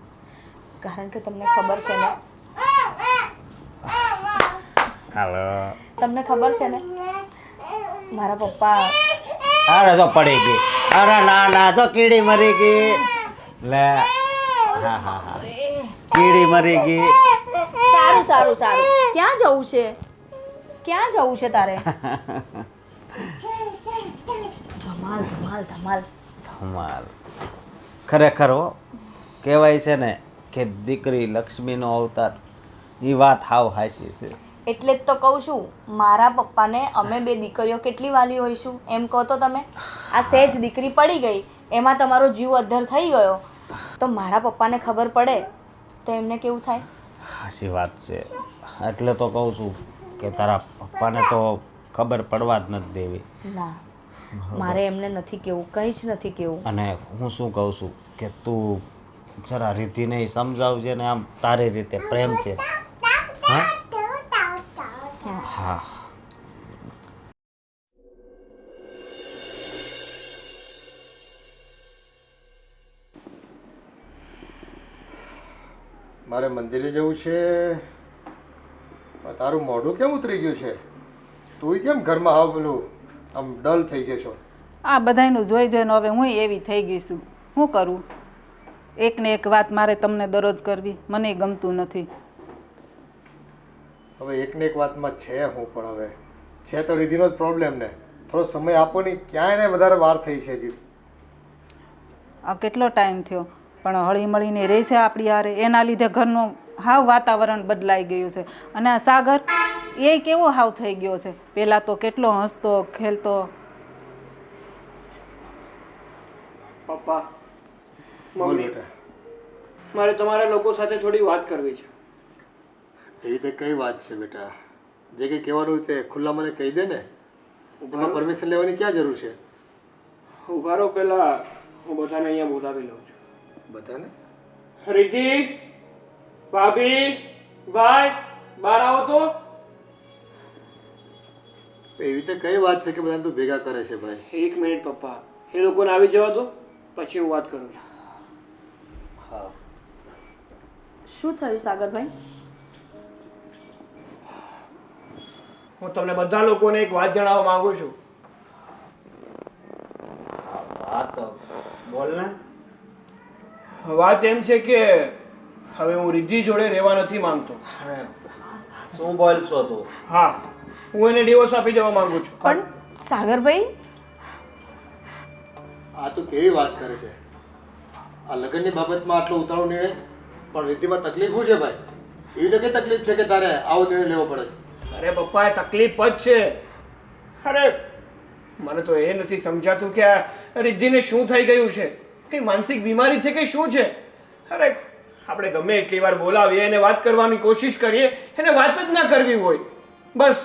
કારણ કે તમને ખબર છે ને હાલો, તમને ખબર છે ને મારા પપ્પા અરે તો પડી ગઈ. અરે ના ના, તો કીડી મરી ગઈ. લે, હા હા હા, કીડી મરી ગઈ. સારું સારું સારું. ક્યાં જવું છે? ક્યાં જવું છે તારે? ધમાલ ધમાલ ધમાલ. ધમાલ. ખરેખર હો, કહેવાય છે ને કે દીકરી લક્ષ્મીનો અવતાર. એ વાત હાવ હાચી છે. એટલે જ તો કહું છું, મારા પપ્પાને અમે બે દીકરીઓ કેટલી વાલી હોઈશું એમ કહો તો તમે. આ સહેજ દીકરી પડી ગઈ એમાં તમારો જીવ અદ્ધર થઈ ગયો તો મારા પપ્પાને ખબર પડે તો એમને કેવું થાય? સાચી વાત છે. એટલે તો કહું છું કે તારા પપ્પાને તો ખબર પડવા જ નથી દેવી. ના, મારે એમને નથી કેવું, કંઈ જ નથી કેવું. અને હું શું કહું છું કે તું જરા રીતિને સમજાવજે ને આમ તારી રીતે પ્રેમ છે. હા હા. મારે મંદિરે જવું છે પણ તારું મોઢું કેમ ઉતરી ગયું છે? તું કેમ ઘરમાં આવ પેલું આમ ડલ થઈ ગયો છો? આ બધાયનું જોઈ જોઈને હવે હું એવી થઈ ગઈ છું. શું કરું? એક ને એક વાત મારે તમને દરરોજ કરવી મને ગમતું નથી. હવે એકને એક વાતમાં છે હું પણ હવે છે તો રીધિનો જ પ્રોબ્લેમ ને. થોડો સમય આપો ને, ક્યાંય ને વધારે વાર થઈ છે હજી. આ કેટલો ટાઈમ થયો પણ હળી મળીને રહે છે આપણી હારે. એના લીધે ઘરનું હાવ વાતાવરણ બદલાઈ ગયું છે. અને આ સાગર એ કેવો હાવ થઈ ગયો છે. પહેલાં તો કેટલો હસતો ખેલતો. પપ્પા, બોલ મમ્મી, બેટા. મારે તમારા લોકો સાથે થોડી વાત કરવી છે. એવી તે કઈ વાત છે બેટા? જે કંઈ કહેવાનું તે ખુલ્લા મને કહી દે ને. એમાં પરમિશન લેવાની ક્યાં જરૂર છે? ઉભા રહો, પહેલા હું બધાને અહીંયા બોલાવી લઉં છું. બધાને? રીતિ, ભાભી, ભાઈ, બહાર આવો તો. એવી તે કઈ વાત છે કે બધાને તું ભેગા કરે છે ભાઈ? એક મિનિટ પપ્પા, એ લોકોને આવી જવા દો, પછી હું વાત કરું છું. હા, શું થયું સાગરભાઈ? હું તમને બધા લોકોને એક વાત જણાવવા માંગુ છું. વાત તો બોલ ને. વાત એમ છે કે હવે હું રિદ્ધિ જોડે રહેવા નથી માંગતો. અરે શું બોલશો તું? હા, હું એને ડિવોર્સ આપી દેવા માંગુ છું. પણ સાગરભાઈ, આ તું કેવી વાત કરે છે? આ લગ્નની બાબતમાં આટલો ઉતાળો નિર્ણય? પણ રીતિમાં તકલીફ શું છે ભાઈ? એવી તો કઈ તકલીફ છે કે તારે આવો નિર્ણય લેવો પડે છે? અરે પપ્પા, એ તકલીફ જ છે. અરે મને તો એ નથી સમજાતું કે આ રિદ્ધિને શું થઈ ગયું છે. કઈ માનસિક બીમારી છે કે શું છે? અરે આપણે ગમે એટલી વાર બોલાવીએ એને વાત કરવાની કોશિશ કરીએ, એને વાત જ ના કરવી હોય. બસ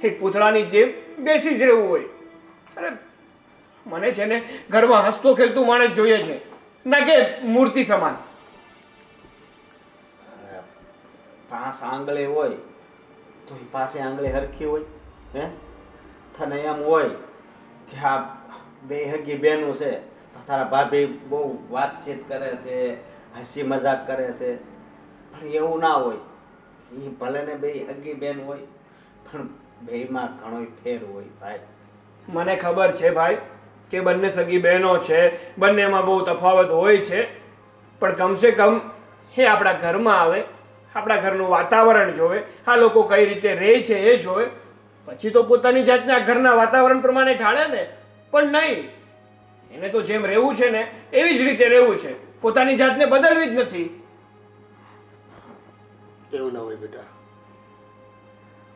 એક પૂતળાની જેમ બેસી જ રહેવું હોય. અરે મને છે ને ઘરમાં હસતો ખેલતું માણસ જોઈએ છે, ના કે મૂર્તિ સમાન. પાંચ આંગળી હોય તો એ પાસે આંગળી હરખી હોય? હે, તને એમ હોય કે આ બે હગી બહેનો છે તો તારા ભાભી બહુ વાતચીત કરે છે, હસી મજાક કરે છે, પણ એવું ના હોય. એ ભલે ને બે હગી બેન હોય પણ બેમાં ઘણો ફેર હોય ભાઈ. મને ખબર છે ભાઈ કે બંને સગી બહેનો છે, બંનેમાં બહુ તફાવત હોય છે, પણ કમસે કમ એ આપણા ઘરમાં આવે, આપણા ઘરનું વાતાવરણ જોવે, આ લોકો કઈ રીતે રહે છે એ જોવે, પછી તો પોતાની જાતને આ ઘરના વાતાવરણ પ્રમાણે ઢાળે ને. પણ નહીં, એને તો જેમ રહેવું છે ને એવી જ રીતે રહેવું છે, પોતાની જાતને બદલવી જ નથી. એવું ના હોય બેટા.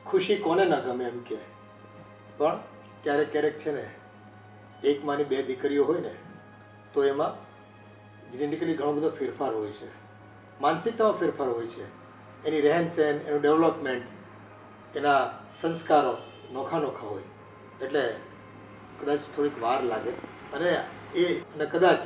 ખુશી કોને ના ગમે એમ કે, પણ ક્યારેક ક્યારેક છે ને એક માની બે દીકરીઓ હોય ને તો એમાં જેનેટિકલી ઘણો બધો ફેરફાર હોય છે, માનસિકતામાં ફેરફાર હોય છે, એની રહેન સહેન, એનું ડેવલપમેન્ટ, એના સંસ્કારો નોખા નોખા હોય. એટલે કદાચ થોડીક વાર લાગે અને કદાચ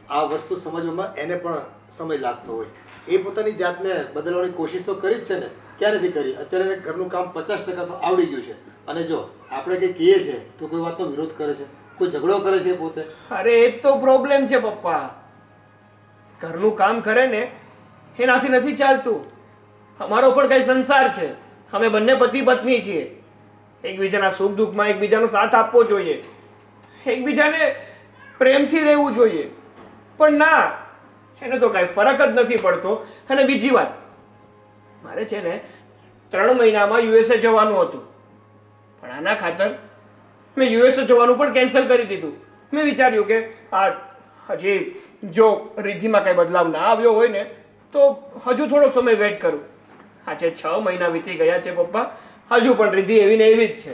આ વસ્તુ સમજવામાં એને પણ સમય લાગતો હોય. એ પોતાની જાતને બદલવાની કોશિશ તો કરી જ છે ને, ક્યાં નથી કરી? અત્યારે એને ઘરનું કામ 50% તો આવડી ગયું છે. અને જો આપણે કંઈ કહીએ છીએ તો કોઈ વાતનો વિરોધ કરે છે, કોઈ ઝઘડો કરે છે પોતે. અરે એ જ તો પ્રોબ્લેમ છે પપ્પા. ઘરનું કામ કરે ને એનાથી નથી ચાલતું. અમારો પણ કઈ સંસાર છે, અમે બંને પતિ પત્ની છીએ. એકબીજાના સુખ દુઃખમાં એકબીજાનો સાથ આપવો જોઈએ, એકબીજાને પ્રેમથી રહેવું જોઈએ. પણ ના, એને તો કાંઈ ફરક જ નથી પડતો. અને બીજી વાત, મારે છે ને 3 મહિનામાં યુએસએ જવાનું હતું, પણ આના ખાતર મેં યુએસએ જવાનું પણ કેન્સલ કરી દીધું. મેં વિચાર્યું કે આ હજી જો રિદ્ધિમાં કંઈ બદલાવ ના આવ્યો હોય ને તો હજુ થોડોક સમય વેઇટ કરું. આજે 6 મહિના વીતી ગયા છે પપ્પા, હજુ પણ રિદ્ધિ એવી ને એવી જ છે.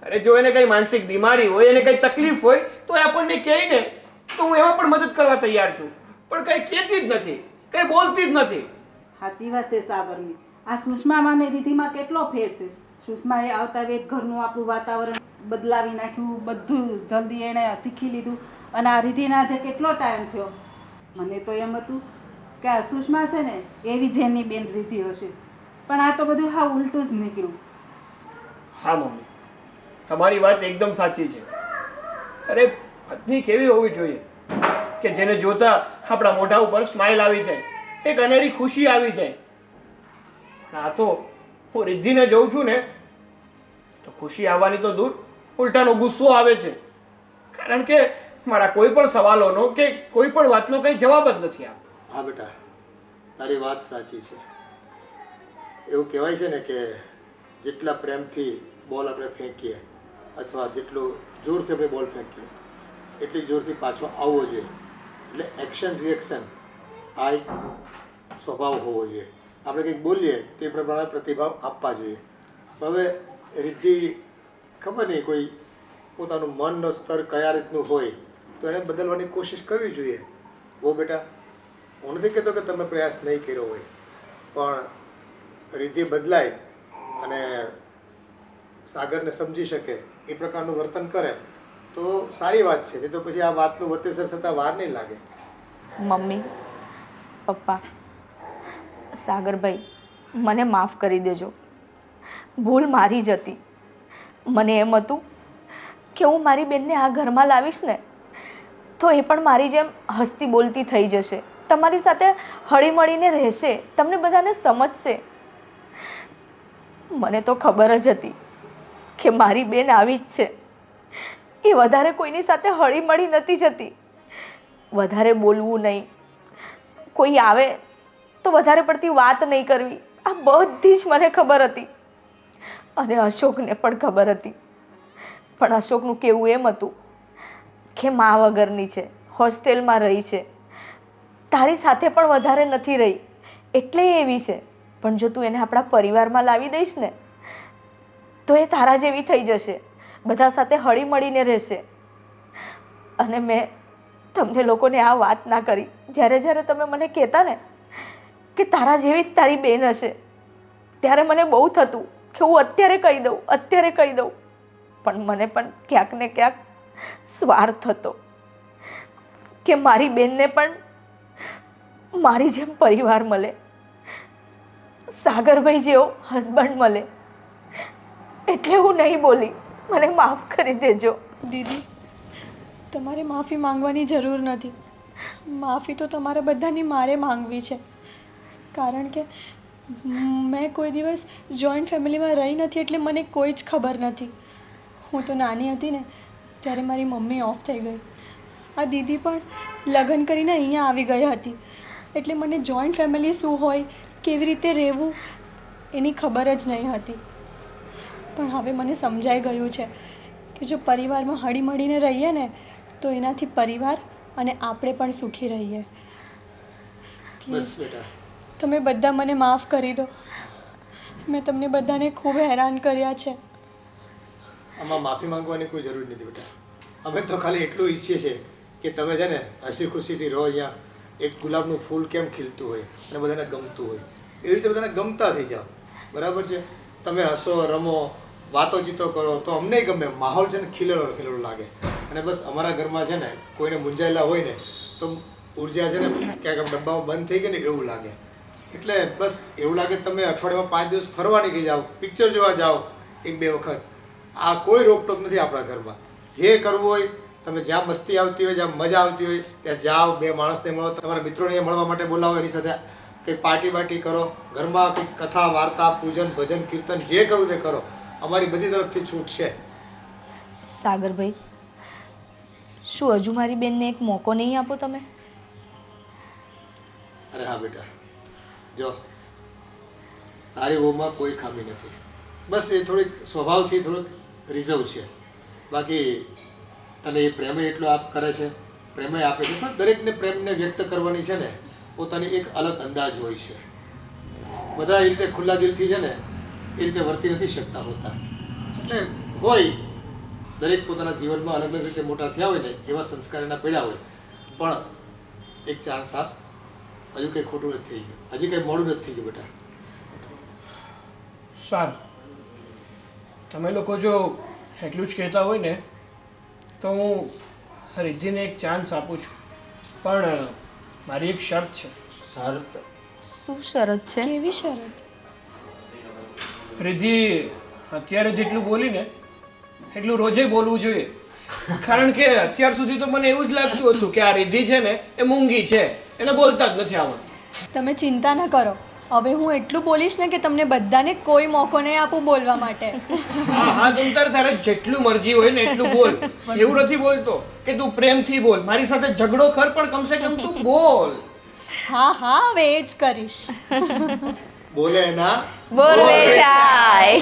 અરે જો એને કંઈ માનસિક બીમારી હોય, એને કંઈ તકલીફ હોય તો એ આપણને કહે ને તો હું એમાં પણ મદદ કરવા તૈયાર છું. પણ કંઈ કહેતી જ નથી, કંઈ બોલતી જ નથી. સાચી વાત છે સાગરની. આ સુષ્મામાં ને રીધિમાં કેટલો ફેર છે. સુષ્માએ આવતા વેત ઘરનું આપણું વાતાવરણ બદલાવી નાખ્યું, બધું જલ્દી એણે શીખી લીધું. અને આ રીધિને આજે કેટલો ટાઈમ થયો. મને તો એમ હતું કે આ સુષ્મા છે ને એવી જ એની બેન રીધિ હશે, પણ આ તો બધું હા ઉલટું જ નીકળ્યું. હા મમ્મી, તમારી વાત એકદમ સાચી છે. અરે પત્ની કેવી હોવી જોઈએ કે જેને જોતા આપણા મોઢા ઉપર સ્માઇલ આવી જાય, એક અનેરી ખુશી આવી જાય. આ તો હું રિદ્ધિને જોઉં છું ને તો ખુશી આવવાની તો દૂર, ઉલટાનો ગુસ્સો આવે છે. કારણ કે મારા કોઈ પણ સવાલોનો કે કોઈ પણ વાતનો કંઈ જવાબ જ નથી આપતો. હા બેટા, તારી વાત સાચી છે. એવું કહેવાય છે ને કે જેટલા પ્રેમથી બોલ આપણે ફેંકીએ અથવા જેટલું જોરથી આપણે બોલ ફેંકીએ એટલી જોરથી પાછો આવવો જોઈએ. એટલે એક્શન રિએક્શન આ એક સ્વભાવ હોવો જોઈએ. આપણે કંઈક બોલીએ તે પ્રમાણે પ્રતિભાવ આપવા જોઈએ. હવે રિદ્ધિ ખબર નહીં કોઈ પોતાનું મનનો સ્તર કયા રીતનું હોય તો એને બદલવાની કોશિશ કરવી જોઈએ. બહુ બેટા, હું નથી કહેતો કે તમે પ્રયાસ નહીં કર્યો હોય, પણ રિદ્ધિ બદલાય અને સાગરને સમજી શકે એ પ્રકારનું વર્તન કરે તો સારી વાત છે. નહીં તો પછી આ વાતનું વતેસર થતાં વાર નહીં લાગે. મમ્મી, પપ્પા, સાગરભાઈ, મને માફ કરી દેજો. ભૂલ મારી જ હતી. મને એમ હતું કે હું મારી બેનને આ ઘરમાં લાવીશ ને તો એ પણ મારી જેમ હસતી બોલતી થઈ જશે, તમારી સાથે હળીમળીને રહેશે, તમને બધાને સમજશે. મને તો ખબર જ હતી કે મારી બેન આવી જ છે. એ વધારે કોઈની સાથે હળીમળી નથી જતી, વધારે બોલવું નહીં, કોઈ આવે તો વધારે પડતી વાત નહીં કરવી. આ બધી જ મને ખબર હતી અને અશોકને પણ ખબર હતી. પણ અશોકનું કહેવું એમ હતું કે મા વગરની છે, હોસ્ટેલમાં રહી છે, તારી સાથે પણ વધારે નથી રહી એટલે એવી છે. પણ જો તું એને આપણા પરિવારમાં લાવી દઈશ ને તો એ તારા જેવી થઈ જશે, બધા સાથે હળીમળીને રહેશે. અને મેં તમને લોકોને આ વાત ના કરી. જ્યારે જ્યારે તમે મને કહેતા ને કે તારા જેવી જ તારી બેન હશે ત્યારે મને બહુ થતું કે હું અત્યારે કહી દઉં, અત્યારે કહી દઉં. પણ મને પણ ક્યાંક ને ક્યાંક સ્વાર્થ હતો કે મારી બેનને પણ મારી જેમ પરિવાર મળે, સાગરભાઈ જેવો હસબન્ડ મળે. એટલે હું નહીં બોલી. મને માફ કરી દેજો. દીદી, તમારે માફી માંગવાની જરૂર નથી. માફી તો તમારા બધાની મારે માંગવી છે. કારણ કે મેં કોઈ દિવસ જોઈન્ટ ફેમિલીમાં રહી નથી એટલે મને કોઈ જ ખબર નથી. હું તો નાની હતી ને ત્યારે મારી મમ્મી ઓફ થઈ ગઈ. આ દીદી પણ લગ્ન કરીને અહીંયા આવી ગઈ હતી એટલે મને જોઈન્ટ ફેમિલી શું હોય, કેવી રીતે રહેવું એની ખબર જ નહીં હતી. પણ હવે મને સમજાઈ ગયું છે કે જો પરિવારમાં હળીમળીને રહીએ ને તો એનાથી પરિવાર અને આપણે પણ સુખી રહીએ. બસ બેટા, તમે બધા મને માફ કરી દો. મેં તમને બધાને ખૂબ હેરાન કર્યા છે. આમાં માફી માંગવાની કોઈ જરૂર નથી બેટા. અમે તો ખાલી એટલું ઈચ્છીએ છીએ કે તમે છે ને હસી ખુશીથી રહો અહીંયા. એક ગુલાબનું ફૂલ કેમ ખીલતું હોય અને બધાને ગમતું હોય એવી રીતે બધાને ગમતા થઈ જાઓ. બરાબર છે? તમે હસો રમો વાતોચીતો કરો તો અમને ગમે. માહોલ છે ને ખીલેલો ખીલેલો લાગે. અને બસ અમારા ઘરમાં છે ને કોઈને મૂંઝાયેલા હોય ને તો ઉર્જા છે ને ક્યાંક આમ ડબ્બામાં બંધ થઈ ગઈ ને એવું લાગે. એટલે બસ એવું લાગે તમે અઠવાડિયામાં 5 દિવસ ફરવા નીકળી જાઓ, પિક્ચર જોવા જાઓ 1-2 વખત. આ કોઈ રોકટોક નથી આપણા ઘરમાં. જે કરવું હોય તમે જ્યાં મસ્તી આવતી હોય, જ્યાં મજા આવતી હોય ત્યાં જાઓ, 2 માણસને મળો, તમારા મિત્રોને મળવા માટે બોલાવો, એની સાથે કંઈક પાર્ટી બાર્ટી કરો, ઘરમાં કંઈક કથા વાર્તા પૂજન ભજન કીર્તન જે કરવું તે કરો. અમારી બધી તરફથી છૂટ છે. સાગરભાઈ, શું હજુ મારી બેનને એક મોકો નહીં આપો તમે? અરે હા બેટા, જો તારી વહુમાં કોઈ ખામી નથી. બસ એ થોડીક સ્વભાવથી થોડુંક રિઝર્વ છે. બાકી તને એ પ્રેમ એટલો આપ કરે છે, પ્રેમ આપે છે. પણ દરેકને પ્રેમને વ્યક્ત કરવાની છે ને પોતાની એક અલગ અંદાજ હોય છે. બધા એ રીતે ખુલ્લા દિલથી છે ને એ રીતે વર્તી નથી શકતા હોતા. એટલે હોય દરેક પોતાના જીવનમાં અલગ અલગ રીતે મોટા થયા હોય ને એવા સંસ્કાર એના પડ્યા હોય. પણ એક ચાન્સ આપ. હજુ કંઈ ખોટું નથી થઈ ગયું, હજી કંઈ મોડું નથી થઈ ગયું બેટા. સારું, તમે લોકો જો એટલું જ કહેતા હોય ને તો હું રિદ્ધિને એક ચાન્સ આપું છું. પણ મારી એક શરત છે. શરત? શું શરત છે? કેવી શરત? રિદ્ધિ અત્યારે જેટલું બોલીને એટલું રોજે બોલવું જોઈએ. કારણ કે અત્યાર સુધી તો મને એવું જ લાગતું હતું કે આ રિદ્ધિ છે ને એ મૂંગી છે, એને બોલતા જ નથી આવડતું. તમે ચિંતા ન કરો, હવે હું એટલું બોલીશ ને કે તમને બધાને કોઈ મોકો નહીં આપું બોલવા માટે. હા હા, તમ તારે જેટલું મરજી હોય ને એટલું બોલ. એવું નથી બોલતો કે તું પ્રેમથી બોલ, મારી સાથે ઝઘડો કર, પણ કમસે કમ તું બોલ. હા હા, હવે એ જ કરીશ. બોલે ના બોલ ચાય.